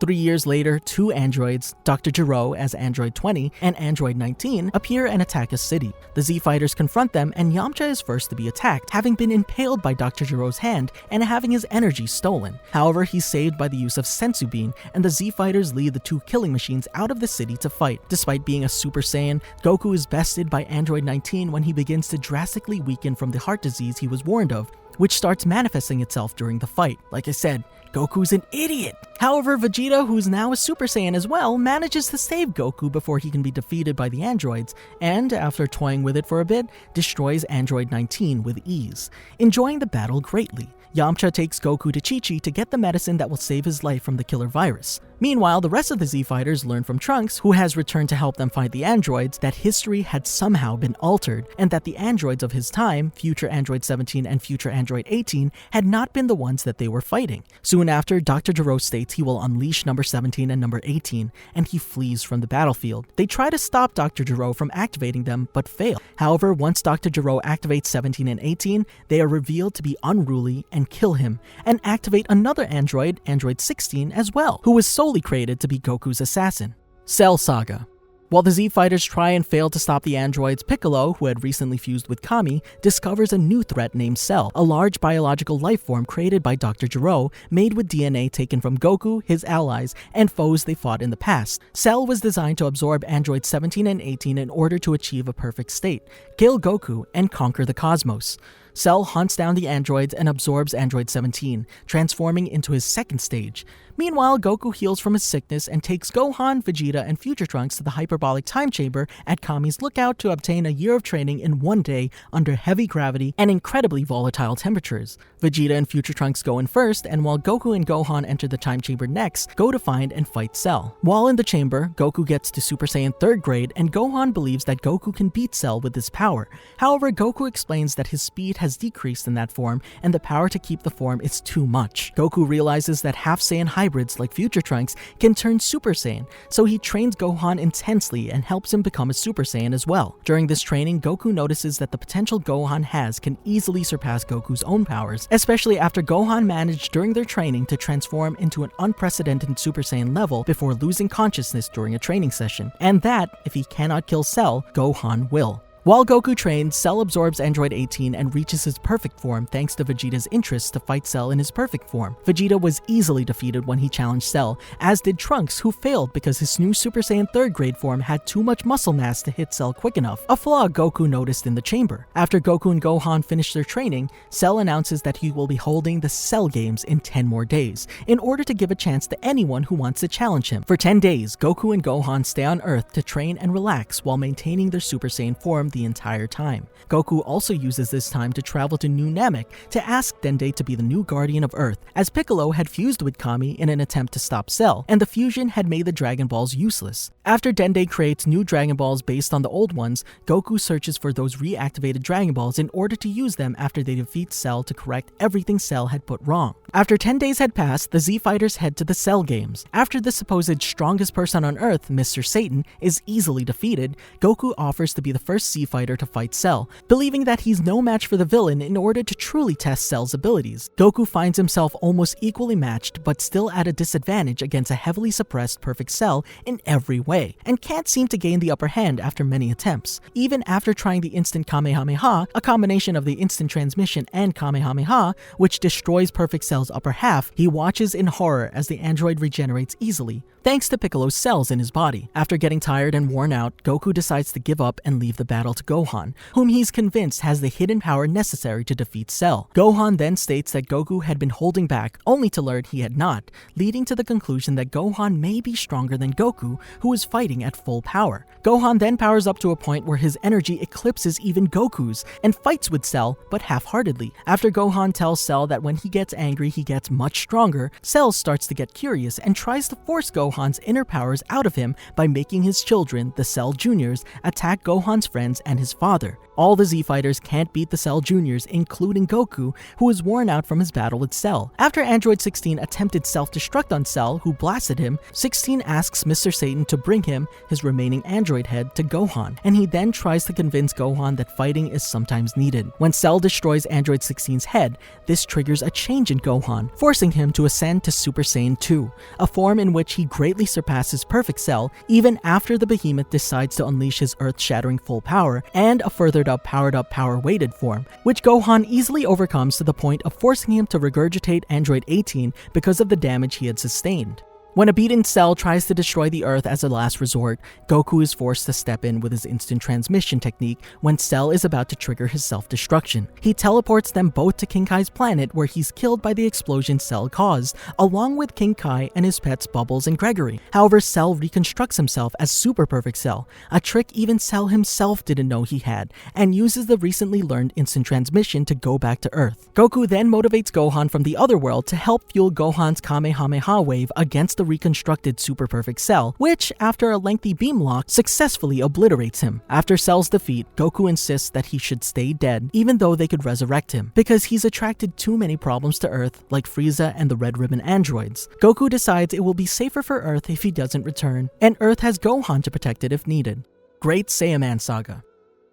3 years later, 2 androids, Dr. Gero as Android 20 and Android 19, appear and attack a city. The Z-Fighters confront them and Yamcha is first to be attacked, having been impaled by Dr. Gero's hand and having his energy stolen. However, he's saved by the use of Sensu Bean, and the Z-Fighters lead the 2 killing machines out of the city to fight. Despite being a Super Saiyan, Goku is bested by Android 19 when he begins to drastically weaken from the heart disease he was warned of, which starts manifesting itself during the fight. Like I said, Goku's an idiot! However, Vegeta, who's now a Super Saiyan as well, manages to save Goku before he can be defeated by the androids, and, after toying with it for a bit, destroys Android 19 with ease, enjoying the battle greatly. Yamcha takes Goku to Chi-Chi to get the medicine that will save his life from the killer virus. Meanwhile, the rest of the Z-Fighters learn from Trunks, who has returned to help them fight the androids, that history had somehow been altered, and that the androids of his time, future Android 17 and future Android 18, had not been the ones that they were fighting. Soon after, Dr. Gero states he will unleash number 17 and number 18, and he flees from the battlefield. They try to stop Dr. Gero from activating them, but fail. However, once Dr. Gero activates 17 and 18, they are revealed to be unruly and kill him, and activate another android, Android 16, as well, who was solely created to be Goku's assassin. Cell Saga. While the Z-Fighters try and fail to stop the androids, Piccolo, who had recently fused with Kami, discovers a new threat named Cell, a large biological life form created by Dr. Gero, made with DNA taken from Goku, his allies, and foes they fought in the past. Cell was designed to absorb androids 17 and 18 in order to achieve a perfect state, kill Goku, and conquer the cosmos. Cell hunts down the androids and absorbs Android 17, transforming into his second stage. Meanwhile, Goku heals from his sickness and takes Gohan, Vegeta, and Future Trunks to the hyperbolic time chamber at Kami's lookout to obtain a year of training in 1 day under heavy gravity and incredibly volatile temperatures. Vegeta and Future Trunks go in first, and while Goku and Gohan enter the time chamber next, go to find and fight Cell. While in the chamber, Goku gets to Super Saiyan 3rd grade, and Gohan believes that Goku can beat Cell with his power. However, Goku explains that his speed has decreased in that form, and the power to keep the form is too much. Goku realizes that half-Saiyan hybrids like Future Trunks can turn Super Saiyan, so he trains Gohan intensely and helps him become a Super Saiyan as well. During this training, Goku notices that the potential Gohan has can easily surpass Goku's own powers, especially after Gohan managed during their training to transform into an unprecedented Super Saiyan level before losing consciousness during a training session, and that, if he cannot kill Cell, Gohan will. While Goku trains, Cell absorbs Android 18 and reaches his perfect form thanks to Vegeta's interest to fight Cell in his perfect form. Vegeta was easily defeated when he challenged Cell, as did Trunks, who failed because his new Super Saiyan 3rd grade form had too much muscle mass to hit Cell quick enough, a flaw Goku noticed in the chamber. After Goku and Gohan finish their training, Cell announces that he will be holding the Cell Games in 10 more days, in order to give a chance to anyone who wants to challenge him. For 10 days, Goku and Gohan stay on Earth to train and relax while maintaining their Super Saiyan form the entire time. Goku also uses this time to travel to New Namek to ask Dende to be the new guardian of Earth, as Piccolo had fused with Kami in an attempt to stop Cell, and the fusion had made the Dragon Balls useless. After Dende creates new Dragon Balls based on the old ones, Goku searches for those reactivated Dragon Balls in order to use them after they defeat Cell to correct everything Cell had put wrong. After 10 days had passed, the Z-Fighters head to the Cell Games. After the supposed strongest person on Earth, Mr. Satan, is easily defeated, Goku offers to be the first Z-Fighter to fight Cell, believing that he's no match for the villain in order to truly test Cell's abilities. Goku finds himself almost equally matched, but still at a disadvantage against a heavily suppressed Perfect Cell in every way, and can't seem to gain the upper hand after many attempts. Even after trying the instant Kamehameha, a combination of the instant transmission and Kamehameha, which destroys Perfect Cell's upper half, he watches in horror as the android regenerates easily, thanks to Piccolo's cells in his body. After getting tired and worn out, Goku decides to give up and leave the battle to Gohan, whom he's convinced has the hidden power necessary to defeat Cell. Gohan then states that Goku had been holding back, only to learn he had not, leading to the conclusion that Gohan may be stronger than Goku, who is fighting at full power. Gohan then powers up to a point where his energy eclipses even Goku's, and fights with Cell, but half-heartedly. After Gohan tells Cell that when he gets angry he gets much stronger, Cell starts to get curious and tries to force Gohan's inner powers out of him by making his children, the Cell Juniors, attack Gohan's friends and his father. All the Z-Fighters can't beat the Cell Juniors, including Goku, who is worn out from his battle with Cell. After Android 16 attempted self-destruct on Cell, who blasted him, 16 asks Mr. Satan to bring him, his remaining android head, to Gohan, and he then tries to convince Gohan that fighting is sometimes needed. When Cell destroys Android 16's head, this triggers a change in Gohan, forcing him to ascend to Super Saiyan 2, a form in which he greatly surpasses Perfect Cell, even after the behemoth decides to unleash his earth-shattering full power, and a furthered up powered-up power-weighted form, which Gohan easily overcomes to the point of forcing him to regurgitate Android 18 because of the damage he had sustained. When a beaten Cell tries to destroy the Earth as a last resort, Goku is forced to step in with his instant transmission technique when Cell is about to trigger his self-destruction. He teleports them both to King Kai's planet, where he's killed by the explosion Cell caused, along with King Kai and his pets Bubbles and Gregory. However, Cell reconstructs himself as Super Perfect Cell, a trick even Cell himself didn't know he had, and uses the recently learned instant transmission to go back to Earth. Goku then motivates Gohan from the other world to help fuel Gohan's Kamehameha wave against the reconstructed Super Perfect Cell, which, after a lengthy beam lock, successfully obliterates him. After Cell's defeat, Goku insists that he should stay dead, even though they could resurrect him, because he's attracted too many problems to Earth, like Frieza and the Red Ribbon androids. Goku decides it will be safer for Earth if he doesn't return, and Earth has Gohan to protect it if needed. Great Saiyaman Saga.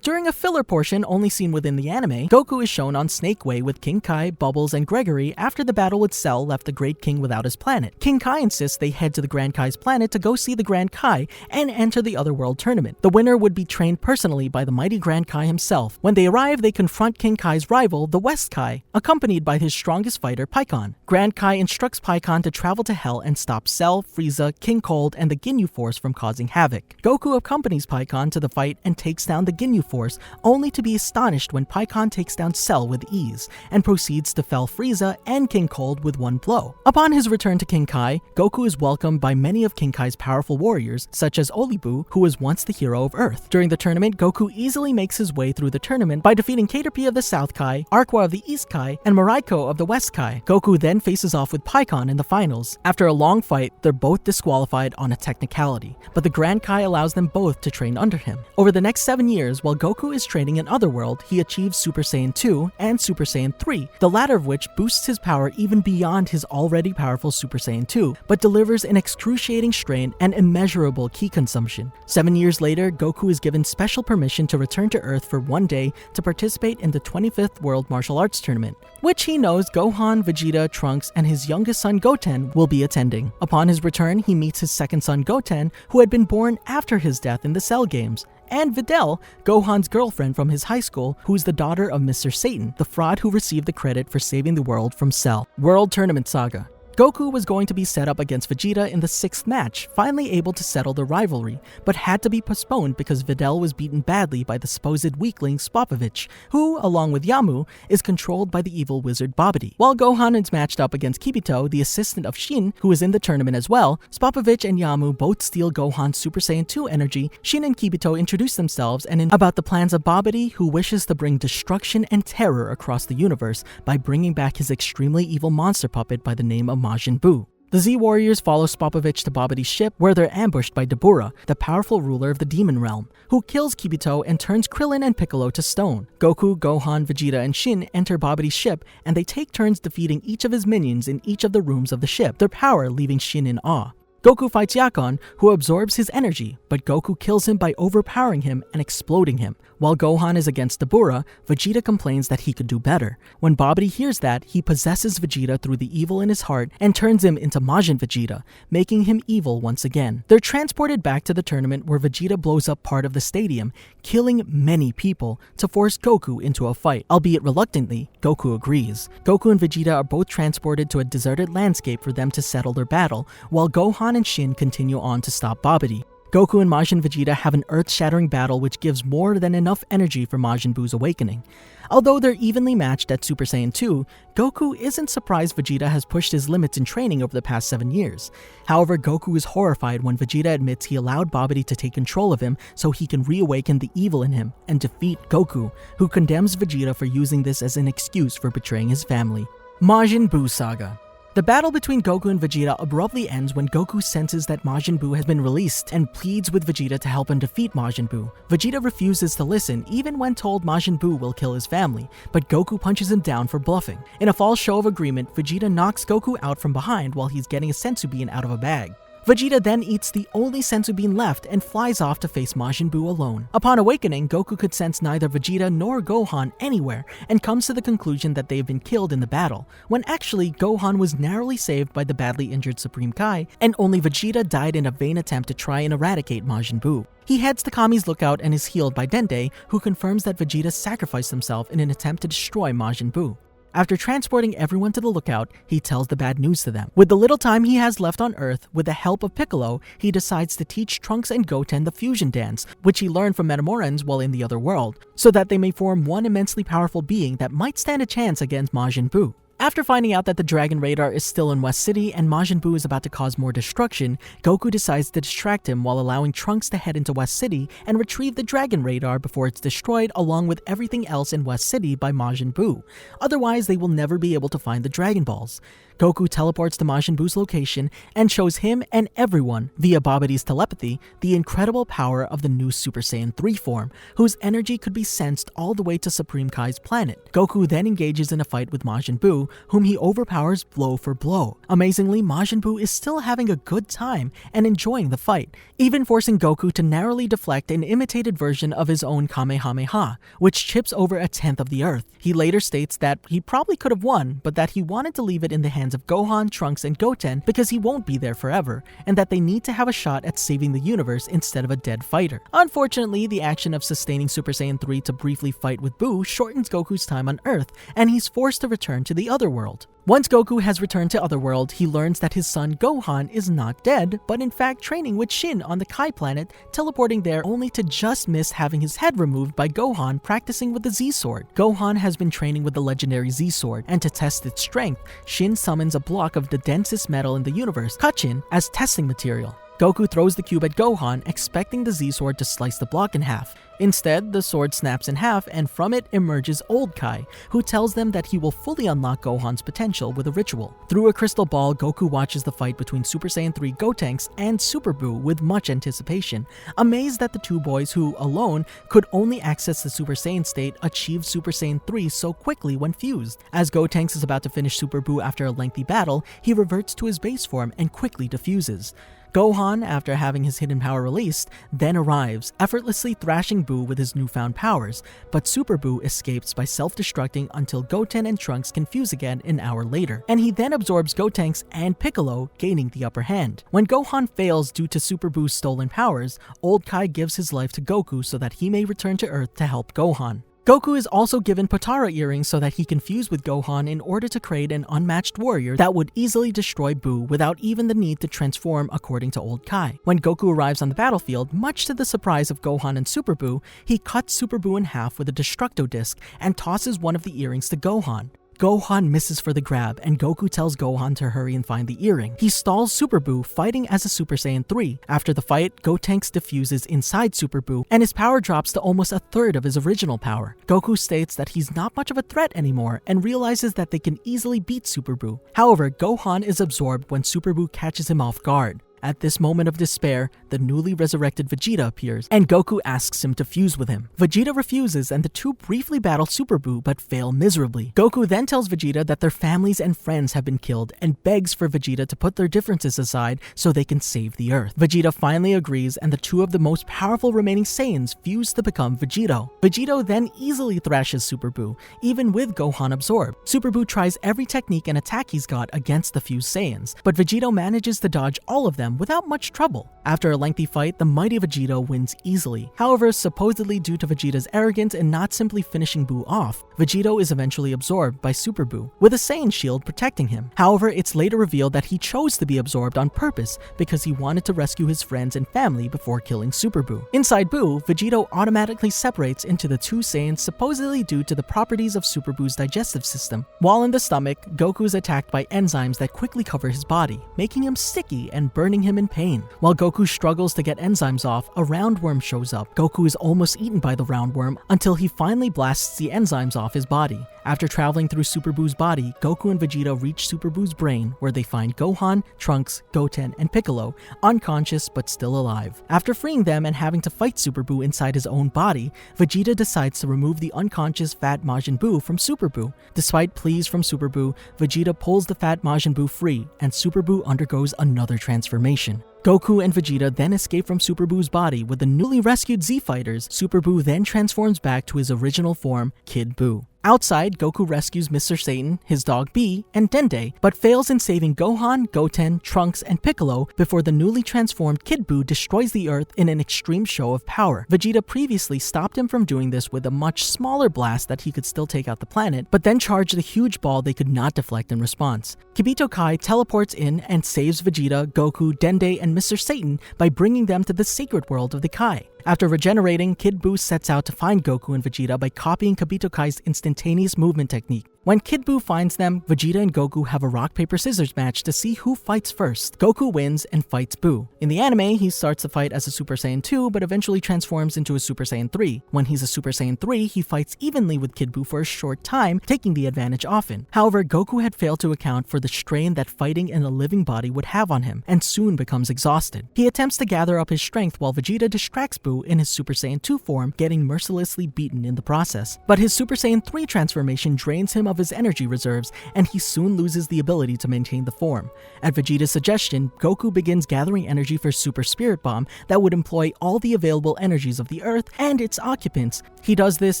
During a filler portion only seen within the anime, Goku is shown on Snake Way with King Kai, Bubbles, and Gregory after the battle with Cell left the Great King without his planet. King Kai insists they head to the Grand Kai's planet to go see the Grand Kai and enter the Otherworld tournament. The winner would be trained personally by the mighty Grand Kai himself. When they arrive, they confront King Kai's rival, the West Kai, accompanied by his strongest fighter, Pikkon. Grand Kai instructs Pikkon to travel to Hell and stop Cell, Frieza, King Cold, and the Ginyu Force from causing havoc. Goku accompanies Pikkon to the fight and takes down the Ginyu Force, only to be astonished when Pikkon takes down Cell with ease, and proceeds to fell Frieza and King Cold with one blow. Upon his return to King Kai, Goku is welcomed by many of King Kai's powerful warriors, such as Olibu, who was once the hero of Earth. During the tournament, Goku easily makes his way through the tournament by defeating Caterpie of the South Kai, Arqua of the East Kai, and Maraiko of the West Kai. Goku then faces off with Pikkon in the finals. After a long fight, they're both disqualified on a technicality, but the Grand Kai allows them both to train under him. Over the next 7 years, while Goku is training in Otherworld, he achieves Super Saiyan 2 and Super Saiyan 3, the latter of which boosts his power even beyond his already powerful Super Saiyan 2, but delivers an excruciating strain and immeasurable ki consumption. 7 years later, Goku is given special permission to return to Earth for 1 day to participate in the 25th World Martial Arts Tournament. which he knows Gohan, Vegeta, Trunks, and his youngest son Goten will be attending. Upon his return, he meets his second son Goten, who had been born after his death in the Cell games, and Videl, Gohan's girlfriend from his high school, who's the daughter of Mr. Satan, the fraud who received the credit for saving the world from Cell. World Tournament Saga. Goku was going to be set up against Vegeta in the 6th match, finally able to settle the rivalry, but had to be postponed because Videl was beaten badly by the supposed weakling Spopovich, who, along with Yamu, is controlled by the evil wizard Babidi. While Gohan is matched up against Kibito, the assistant of Shin, who is in the tournament as well, Spopovich and Yamu both steal Gohan's Super Saiyan 2 energy. Shin and Kibito introduce themselves and about the plans of Babidi, who wishes to bring destruction and terror across the universe by bringing back his extremely evil monster puppet by the name of Majin Buu. The Z-Warriors follow Spopovich to Babidi's ship, where they're ambushed by Dabura, the powerful ruler of the Demon Realm, who kills Kibito and turns Krillin and Piccolo to stone. Goku, Gohan, Vegeta, and Shin enter Babidi's ship, and they take turns defeating each of his minions in each of the rooms of the ship, their power leaving Shin in awe. Goku fights Yakon, who absorbs his energy, but Goku kills him by overpowering him and exploding him. While Gohan is against Dabura, Vegeta complains that he could do better. When Babidi hears that, he possesses Vegeta through the evil in his heart and turns him into Majin Vegeta, making him evil once again. They're transported back to the tournament where Vegeta blows up part of the stadium, killing many people to force Goku into a fight. Albeit reluctantly, Goku agrees. Goku and Vegeta are both transported to a deserted landscape for them to settle their battle, while Gohan and Shin continue on to stop Babidi. Goku and Majin Vegeta have an earth-shattering battle which gives more than enough energy for Majin Buu's awakening. Although they're evenly matched at Super Saiyan 2, Goku isn't surprised Vegeta has pushed his limits in training over the past 7 years. However, Goku is horrified when Vegeta admits he allowed Babidi to take control of him so he can reawaken the evil in him and defeat Goku, who condemns Vegeta for using this as an excuse for betraying his family. Majin Buu Saga. The battle between Goku and Vegeta abruptly ends when Goku senses that Majin Buu has been released and pleads with Vegeta to help him defeat Majin Buu. Vegeta refuses to listen even when told Majin Buu will kill his family, but Goku punches him down for bluffing. In a false show of agreement, Vegeta knocks Goku out from behind while he's getting a senzu bean out of a bag. Vegeta then eats the only senzu bean left and flies off to face Majin Buu alone. Upon awakening, Goku could sense neither Vegeta nor Gohan anywhere and comes to the conclusion that they have been killed in the battle, when actually Gohan was narrowly saved by the badly injured Supreme Kai, and only Vegeta died in a vain attempt to try and eradicate Majin Buu. He heads to Kami's lookout and is healed by Dende, who confirms that Vegeta sacrificed himself in an attempt to destroy Majin Buu. After transporting everyone to the lookout, he tells the bad news to them. With the little time he has left on Earth, with the help of Piccolo, he decides to teach Trunks and Goten the fusion dance, which he learned from Metamorans while in the other world, so that they may form one immensely powerful being that might stand a chance against Majin Buu. After finding out that the Dragon Radar is still in West City and Majin Buu is about to cause more destruction, Goku decides to distract him while allowing Trunks to head into West City and retrieve the Dragon Radar before it's destroyed along with everything else in West City by Majin Buu. Otherwise, they will never be able to find the Dragon Balls. Goku teleports to Majin Buu's location and shows him and everyone, via Babidi's telepathy, the incredible power of the new Super Saiyan 3 form, whose energy could be sensed all the way to Supreme Kai's planet. Goku then engages in a fight with Majin Buu, whom he overpowers blow for blow. Amazingly, Majin Buu is still having a good time and enjoying the fight, even forcing Goku to narrowly deflect an imitated version of his own Kamehameha, which chips over 1/10 of the Earth. He later states that he probably could have won, but that he wanted to leave it in the hands of Gohan, Trunks, and Goten because he won't be there forever, and that they need to have a shot at saving the universe instead of a dead fighter. Unfortunately, the action of sustaining Super Saiyan 3 to briefly fight with Buu shortens Goku's time on Earth, and he's forced to return to the Otherworld. Once Goku has returned to Otherworld, he learns that his son Gohan is not dead, but in fact training with Shin on the Kai planet, teleporting there only to just miss having his head removed by Gohan practicing with the Z-Sword. Gohan has been training with the legendary Z-Sword, and to test its strength, Shin summons a block of the densest metal in the universe, Kachin, as testing material. Goku throws the cube at Gohan, expecting the Z-Sword to slice the block in half. Instead, the sword snaps in half, and from it emerges Old Kai, who tells them that he will fully unlock Gohan's potential with a ritual. Through a crystal ball, Goku watches the fight between Super Saiyan 3 Gotenks and Super Buu with much anticipation, amazed that the two boys who, alone, could only access the Super Saiyan state achieved Super Saiyan 3 so quickly when fused. As Gotenks is about to finish Super Buu after a lengthy battle, he reverts to his base form and quickly defuses. Gohan, after having his hidden power released, then arrives, effortlessly thrashing Buu with his newfound powers, but Super Buu escapes by self-destructing until Goten and Trunks can fuse again an hour later, and he then absorbs Gotenks and Piccolo, gaining the upper hand. When Gohan fails due to Super Buu's stolen powers, Old Kai gives his life to Goku so that he may return to Earth to help Gohan. Goku is also given Potara earrings so that he can fuse with Gohan in order to create an unmatched warrior that would easily destroy Buu without even the need to transform according to Old Kai. When Goku arrives on the battlefield, much to the surprise of Gohan and Super Buu, he cuts Super Buu in half with a Destructo Disc and tosses one of the earrings to Gohan. Gohan misses for the grab, and Goku tells Gohan to hurry and find the earring. He stalls Super Buu, fighting as a Super Saiyan 3. After the fight, Gotenks diffuses inside Super Buu, and his power drops to almost a third of his original power. Goku states that he's not much of a threat anymore, and realizes that they can easily beat Super Buu. However, Gohan is absorbed when Super Buu catches him off guard. At this moment of despair, the newly resurrected Vegeta appears, and Goku asks him to fuse with him. Vegeta refuses, and the two briefly battle Super Buu but fail miserably. Goku then tells Vegeta that their families and friends have been killed, and begs for Vegeta to put their differences aside so they can save the Earth. Vegeta finally agrees, and the two of the most powerful remaining Saiyans fuse to become Vegito. Vegito then easily thrashes Super Buu, even with Gohan absorbed. Super Buu tries every technique and attack he's got against the fused Saiyans, but Vegito manages to dodge all of them without much trouble. After a lengthy fight, the mighty Vegito wins easily. However, supposedly due to Vegeta's arrogance and not simply finishing Buu off, Vegito is eventually absorbed by Super Buu, with a Saiyan shield protecting him. However, it's later revealed that he chose to be absorbed on purpose because he wanted to rescue his friends and family before killing Super Buu. Inside Buu, Vegito automatically separates into the two Saiyans supposedly due to the properties of Super Buu's digestive system. While in the stomach, Goku is attacked by enzymes that quickly cover his body, making him sticky and burning him in pain. While Goku struggles to get enzymes off, a roundworm shows up. Goku is almost eaten by the roundworm until he finally blasts the enzymes off his body. After traveling through Super Buu's body, Goku and Vegeta reach Super Buu's brain, where they find Gohan, Trunks, Goten, and Piccolo, unconscious but still alive. After freeing them and having to fight Super Buu inside his own body, Vegeta decides to remove the unconscious fat Majin Buu from Super Buu. Despite pleas from Super Buu, Vegeta pulls the fat Majin Buu free, and Super Buu undergoes another transformation. Goku and Vegeta then escape from Super Buu's body with the newly rescued Z-Fighters. Super Buu then transforms back to his original form, Kid Buu. Outside, Goku rescues Mr. Satan, his dog Bee, and Dende, but fails in saving Gohan, Goten, Trunks, and Piccolo before the newly transformed Kid Buu destroys the Earth in an extreme show of power. Vegeta previously stopped him from doing this with a much smaller blast that he could still take out the planet, but then charged a huge ball they could not deflect in response. Kibito Kai teleports in and saves Vegeta, Goku, Dende, and Mr. Satan by bringing them to the sacred world of the Kai. After regenerating, Kid Buu sets out to find Goku and Vegeta by copying Kibito Kai's instantaneous movement technique. When Kid Buu finds them, Vegeta and Goku have a rock-paper-scissors match to see who fights first. Goku wins and fights Buu. In the anime, he starts the fight as a Super Saiyan 2, but eventually transforms into a Super Saiyan 3. When he's a Super Saiyan 3, he fights evenly with Kid Buu for a short time, taking the advantage often. However, Goku had failed to account for the strain that fighting in a living body would have on him, and soon becomes exhausted. He attempts to gather up his strength while Vegeta distracts Buu in his Super Saiyan 2 form, getting mercilessly beaten in the process. But his Super Saiyan 3 transformation drains him of his energy reserves, and he soon loses the ability to maintain the form. At Vegeta's suggestion, Goku begins gathering energy for Super Spirit Bomb that would employ all the available energies of the Earth and its occupants. He does this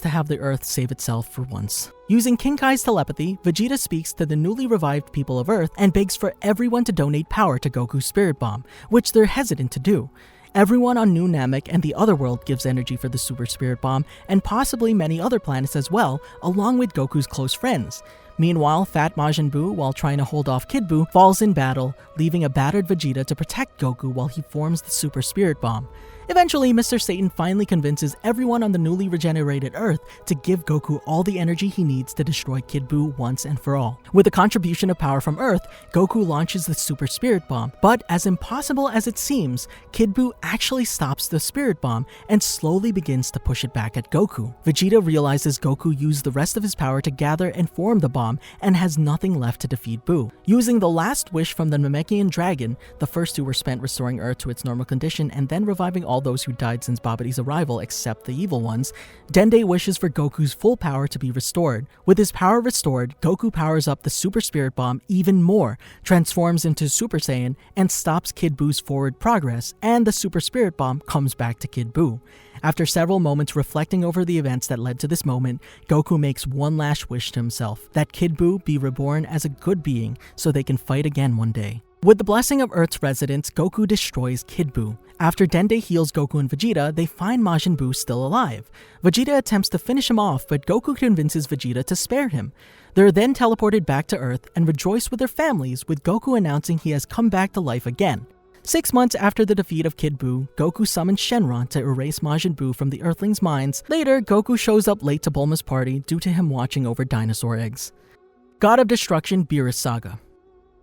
to have the Earth save itself for once. Using King Kai's telepathy, Vegeta speaks to the newly revived people of Earth and begs for everyone to donate power to Goku's Spirit Bomb, which they're hesitant to do. Everyone on New Namek and the Otherworld gives energy for the Super Spirit Bomb, and possibly many other planets as well, along with Goku's close friends. Meanwhile, Fat Majin Buu, while trying to hold off Kid Buu, falls in battle, leaving a battered Vegeta to protect Goku while he forms the Super Spirit Bomb. Eventually, Mr. Satan finally convinces everyone on the newly regenerated Earth to give Goku all the energy he needs to destroy Kid Buu once and for all. With a contribution of power from Earth, Goku launches the Super Spirit Bomb, but as impossible as it seems, Kid Buu actually stops the Spirit Bomb and slowly begins to push it back at Goku. Vegeta realizes Goku used the rest of his power to gather and form the bomb, bomb and has nothing left to defeat Buu. Using the last wish from the Namekian dragon, the first two were spent restoring Earth to its normal condition and then reviving all those who died since Babidi's arrival except the evil ones, Dende wishes for Goku's full power to be restored. With his power restored, Goku powers up the Super Spirit Bomb even more, transforms into Super Saiyan, and stops Kid Buu's forward progress, and the Super Spirit Bomb comes back to Kid Buu. After several moments reflecting over the events that led to this moment, Goku makes one last wish to himself, that Kid Buu be reborn as a good being so they can fight again one day. With the blessing of Earth's residents, Goku destroys Kid Buu. After Dende heals Goku and Vegeta, they find Majin Buu still alive. Vegeta attempts to finish him off, but Goku convinces Vegeta to spare him. They're then teleported back to Earth and rejoice with their families, with Goku announcing he has come back to life again. 6 months after the defeat of Kid Buu, Goku summons Shenron to erase Majin Buu from the Earthlings' minds. Later, Goku shows up late to Bulma's party due to him watching over dinosaur eggs. God of Destruction Beerus Saga.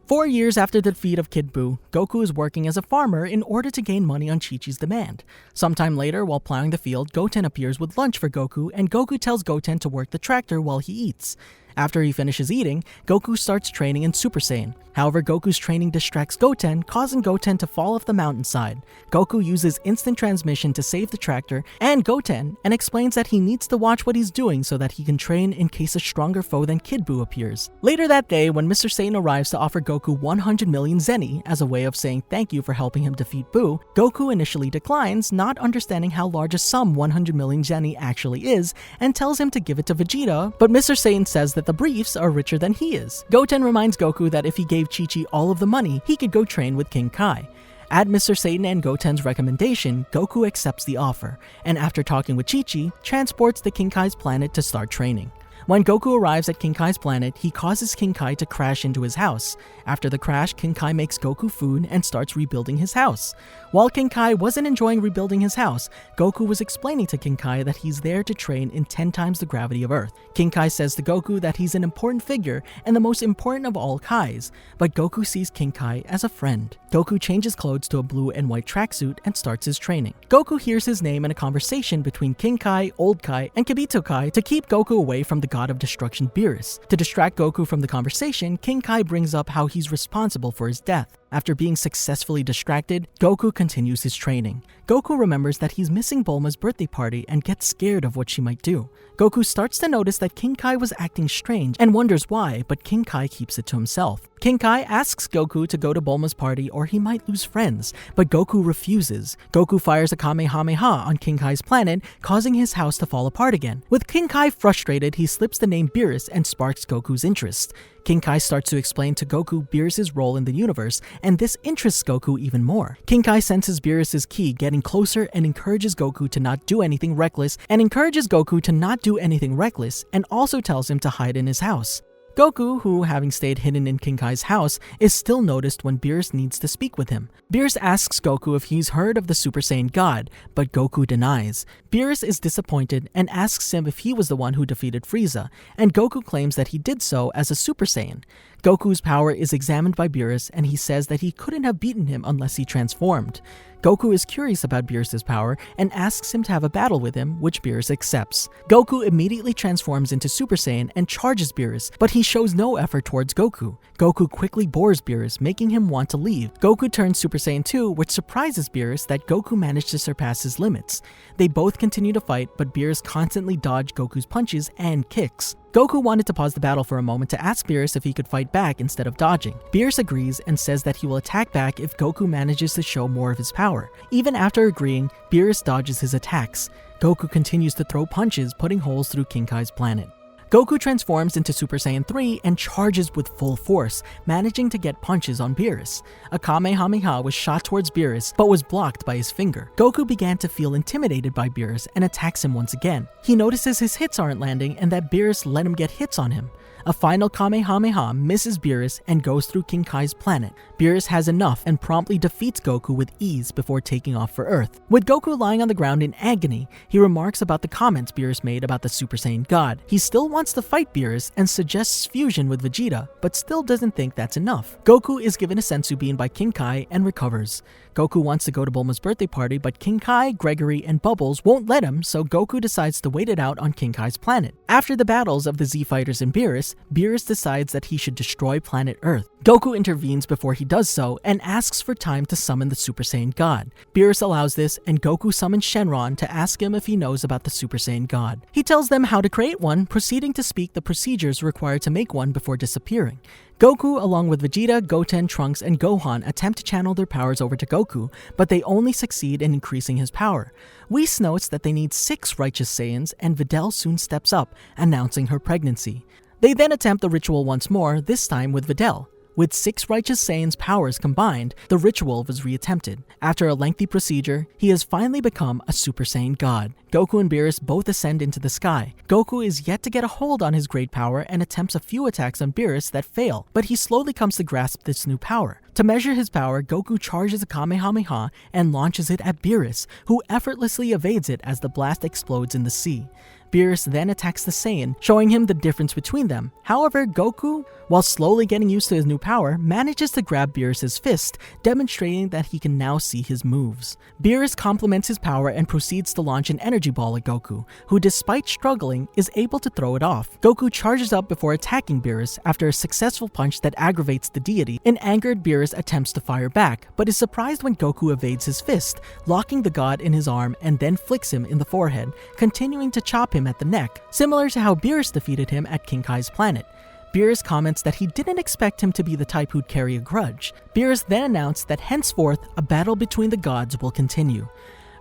4 years after the defeat of Kid Buu, Goku is working as a farmer in order to gain money on Chi-Chi's demand. Sometime later, while plowing the field, Goten appears with lunch for Goku, and Goku tells Goten to work the tractor while he eats. After he finishes eating, Goku starts training in Super Saiyan. However, Goku's training distracts Goten, causing Goten to fall off the mountainside. Goku uses instant transmission to save the tractor and Goten, and explains that he needs to watch what he's doing so that he can train in case a stronger foe than Kid Buu appears. Later that day, when Mr. Satan arrives to offer Goku 100 million Zeni as a way of saying thank you for helping him defeat Buu, Goku initially declines, not understanding how large a sum 100 million Zeni actually is, and tells him to give it to Vegeta, but Mr. Satan says that the briefs are richer than he is. Goten reminds Goku that if he gave Chi-Chi all of the money, he could go train with King Kai. At Mr. Satan and Goten's recommendation, Goku accepts the offer, and after talking with Chi-Chi, transports to King Kai's planet to start training. When Goku arrives at King Kai's planet, he causes King Kai to crash into his house. After the crash, King Kai makes Goku food and starts rebuilding his house. While King Kai wasn't enjoying rebuilding his house, Goku was explaining to King Kai that he's there to train in 10 times the gravity of Earth. King Kai says to Goku that he's an important figure and the most important of all Kais, but Goku sees King Kai as a friend. Goku changes clothes to a blue and white tracksuit and starts his training. Goku hears his name in a conversation between King Kai, Old Kai, and Kibito Kai to keep Goku away from the God of Destruction Beerus. To distract Goku from the conversation, King Kai brings up how he's responsible for his death. After being successfully distracted, Goku continues his training. Goku remembers that he's missing Bulma's birthday party and gets scared of what she might do. Goku starts to notice that King Kai was acting strange and wonders why, but King Kai keeps it to himself. King Kai asks Goku to go to Bulma's party or he might lose friends, but Goku refuses. Goku fires a Kamehameha on King Kai's planet, causing his house to fall apart again. With King Kai frustrated, he slips the name Beerus and sparks Goku's interest. King Kai starts to explain to Goku Beerus' role in the universe, and this interests Goku even more. King Kai senses Beerus' ki getting closer and encourages Goku to not do anything reckless, and also tells him to hide in his house. Goku, who, having stayed hidden in King Kai's house, is still noticed when Beerus needs to speak with him. Beerus asks Goku if he's heard of the Super Saiyan God, but Goku denies. Beerus is disappointed and asks him if he was the one who defeated Frieza, and Goku claims that he did so as a Super Saiyan. Goku's power is examined by Beerus, and he says that he couldn't have beaten him unless he transformed. Goku is curious about Beerus' power and asks him to have a battle with him, which Beerus accepts. Goku immediately transforms into Super Saiyan and charges Beerus, but he shows no effort towards Goku. Goku quickly bores Beerus, making him want to leave. Goku turns Super Saiyan 2, which surprises Beerus that Goku managed to surpass his limits. They both continue to fight, but Beerus constantly dodges Goku's punches and kicks. Goku wanted to pause the battle for a moment to ask Beerus if he could fight back instead of dodging. Beerus agrees and says that he will attack back if Goku manages to show more of his power. Even after agreeing, Beerus dodges his attacks. Goku continues to throw punches, putting holes through King Kai's planet. Goku transforms into Super Saiyan 3 and charges with full force, managing to get punches on Beerus. A Kamehameha was shot towards Beerus, but was blocked by his finger. Goku began to feel intimidated by Beerus and attacks him once again. He notices his hits aren't landing and that Beerus let him get hits on him. A final Kamehameha misses Beerus and goes through King Kai's planet. Beerus has enough and promptly defeats Goku with ease before taking off for Earth. With Goku lying on the ground in agony, he remarks about the comments Beerus made about the Super Saiyan God. He still wants to fight Beerus and suggests fusion with Vegeta, but still doesn't think that's enough. Goku is given a senzu bean by King Kai and recovers. Goku wants to go to Bulma's birthday party, but King Kai, Gregory, and Bubbles won't let him, so Goku decides to wait it out on King Kai's planet. After the battles of the Z-Fighters and Beerus decides that he should destroy planet Earth. Goku intervenes before he does so and asks for time to summon the Super Saiyan God. Beerus allows this, and Goku summons Shenron to ask him if he knows about the Super Saiyan God. He tells them how to create one, proceeding to speak the procedures required to make one before disappearing. Goku, along with Vegeta, Goten, Trunks, and Gohan, attempt to channel their powers over to Goku, but they only succeed in increasing his power. Whis notes that they need 6 Righteous Saiyans, and Videl soon steps up, announcing her pregnancy. They then attempt the ritual once more, this time with Videl. With 6 Righteous Saiyans' powers combined, the ritual was reattempted. After a lengthy procedure, he has finally become a Super Saiyan God. Goku and Beerus both ascend into the sky. Goku is yet to get a hold on his great power and attempts a few attacks on Beerus that fail, but he slowly comes to grasp this new power. To measure his power, Goku charges a Kamehameha and launches it at Beerus, who effortlessly evades it as the blast explodes in the sea. Beerus then attacks the Saiyan, showing him the difference between them. However, Goku, while slowly getting used to his new power, manages to grab Beerus' fist, demonstrating that he can now see his moves. Beerus complements his power and proceeds to launch an energy ball at Goku, who despite struggling, is able to throw it off. Goku charges up before attacking Beerus after a successful punch that aggravates the deity. An angered Beerus attempts to fire back, but is surprised when Goku evades his fist, locking the god in his arm and then flicks him in the forehead, continuing to chop him at the neck, similar to how Beerus defeated him at King Kai's planet. Beerus comments that he didn't expect him to be the type who'd carry a grudge. Beerus then announced that henceforth, a battle between the gods will continue.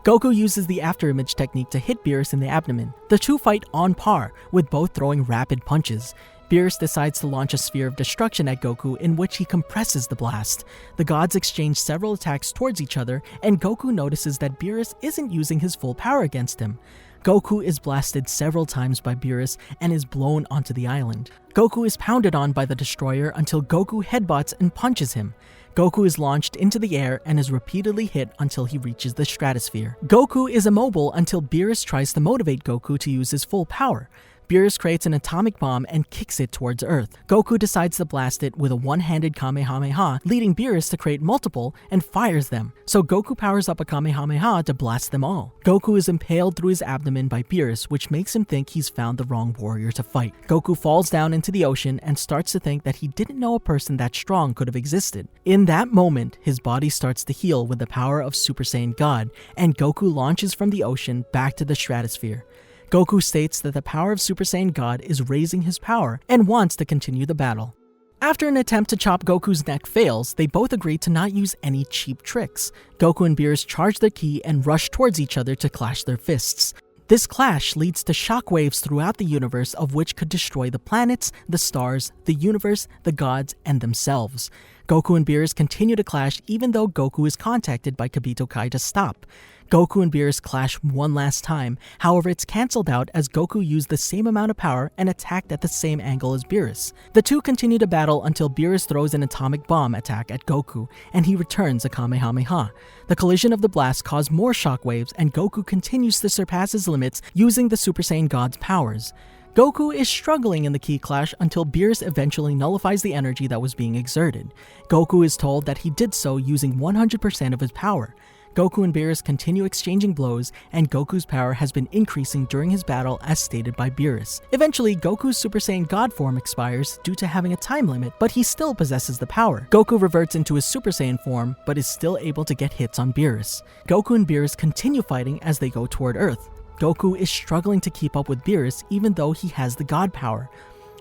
Goku uses the afterimage technique to hit Beerus in the abdomen. The two fight on par, with both throwing rapid punches. Beerus decides to launch a sphere of destruction at Goku, in which he compresses the blast. The gods exchange several attacks towards each other, and Goku notices that Beerus isn't using his full power against him. Goku is blasted several times by Beerus and is blown onto the island. Goku is pounded on by the destroyer until Goku headbutts and punches him. Goku is launched into the air and is repeatedly hit until he reaches the stratosphere. Goku is immobile until Beerus tries to motivate Goku to use his full power. Beerus creates an atomic bomb and kicks it towards Earth. Goku decides to blast it with a one-handed Kamehameha, leading Beerus to create multiple and fires them. So Goku powers up a Kamehameha to blast them all. Goku is impaled through his abdomen by Beerus, which makes him think he's found the wrong warrior to fight. Goku falls down into the ocean and starts to think that he didn't know a person that strong could have existed. In that moment, his body starts to heal with the power of Super Saiyan God, and Goku launches from the ocean back to the stratosphere. Goku states that the power of Super Saiyan God is raising his power and wants to continue the battle. After an attempt to chop Goku's neck fails, they both agree to not use any cheap tricks. Goku and Beerus charge their ki and rush towards each other to clash their fists. This clash leads to shockwaves throughout the universe, of which could destroy the planets, the stars, the universe, the gods, and themselves. Goku and Beerus continue to clash even though Goku is contacted by Kibito Kai to stop. Goku and Beerus clash one last time, however it's cancelled out as Goku used the same amount of power and attacked at the same angle as Beerus. The two continue to battle until Beerus throws an atomic bomb attack at Goku, and he returns a Kamehameha. The collision of the blast caused more shockwaves, and Goku continues to surpass his limits using the Super Saiyan God's powers. Goku is struggling in the ki clash until Beerus eventually nullifies the energy that was being exerted. Goku is told that he did so using 100% of his power. Goku and Beerus continue exchanging blows, and Goku's power has been increasing during his battle as stated by Beerus. Eventually, Goku's Super Saiyan God form expires due to having a time limit, but he still possesses the power. Goku reverts into his Super Saiyan form, but is still able to get hits on Beerus. Goku and Beerus continue fighting as they go toward Earth. Goku is struggling to keep up with Beerus even though he has the God power.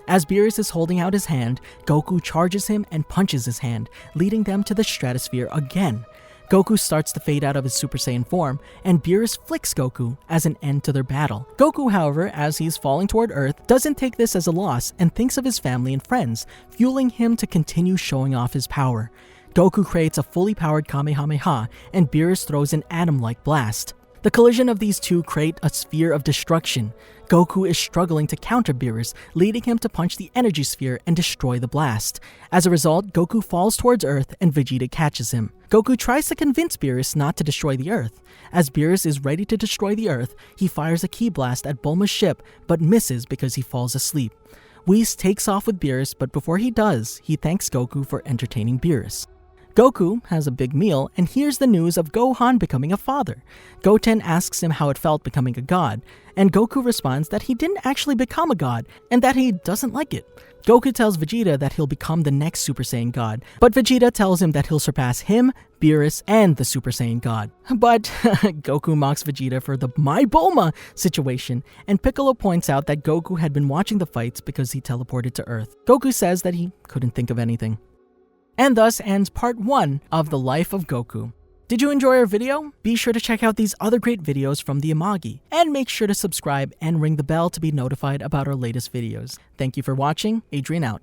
As Beerus is holding out his hand, Goku charges him and punches his hand, leading them to the stratosphere again. Goku starts to fade out of his Super Saiyan form, and Beerus flicks Goku as an end to their battle. Goku, however, as he's falling toward Earth, doesn't take this as a loss and thinks of his family and friends, fueling him to continue showing off his power. Goku creates a fully powered Kamehameha, and Beerus throws an atom-like blast. The collision of these two create a sphere of destruction. Goku is struggling to counter Beerus, leading him to punch the energy sphere and destroy the blast. As a result, Goku falls towards Earth and Vegeta catches him. Goku tries to convince Beerus not to destroy the Earth. As Beerus is ready to destroy the Earth, he fires a ki blast at Bulma's ship, but misses because he falls asleep. Whis takes off with Beerus, but before he does, he thanks Goku for entertaining Beerus. Goku has a big meal and hears the news of Gohan becoming a father. Goten asks him how it felt becoming a god, and Goku responds that he didn't actually become a god and that he doesn't like it. Goku tells Vegeta that he'll become the next Super Saiyan god, but Vegeta tells him that he'll surpass him, Beerus, and the Super Saiyan god. But Goku mocks Vegeta for the My Bulma situation, and Piccolo points out that Goku had been watching the fights because he teleported to Earth. Goku says that he couldn't think of anything. And thus ends part 1 of the life of Goku. Did you enjoy our video? Be sure to check out these other great videos from the Amagi, and make sure to subscribe and ring the bell to be notified about our latest videos. Thank you for watching. Adrian out.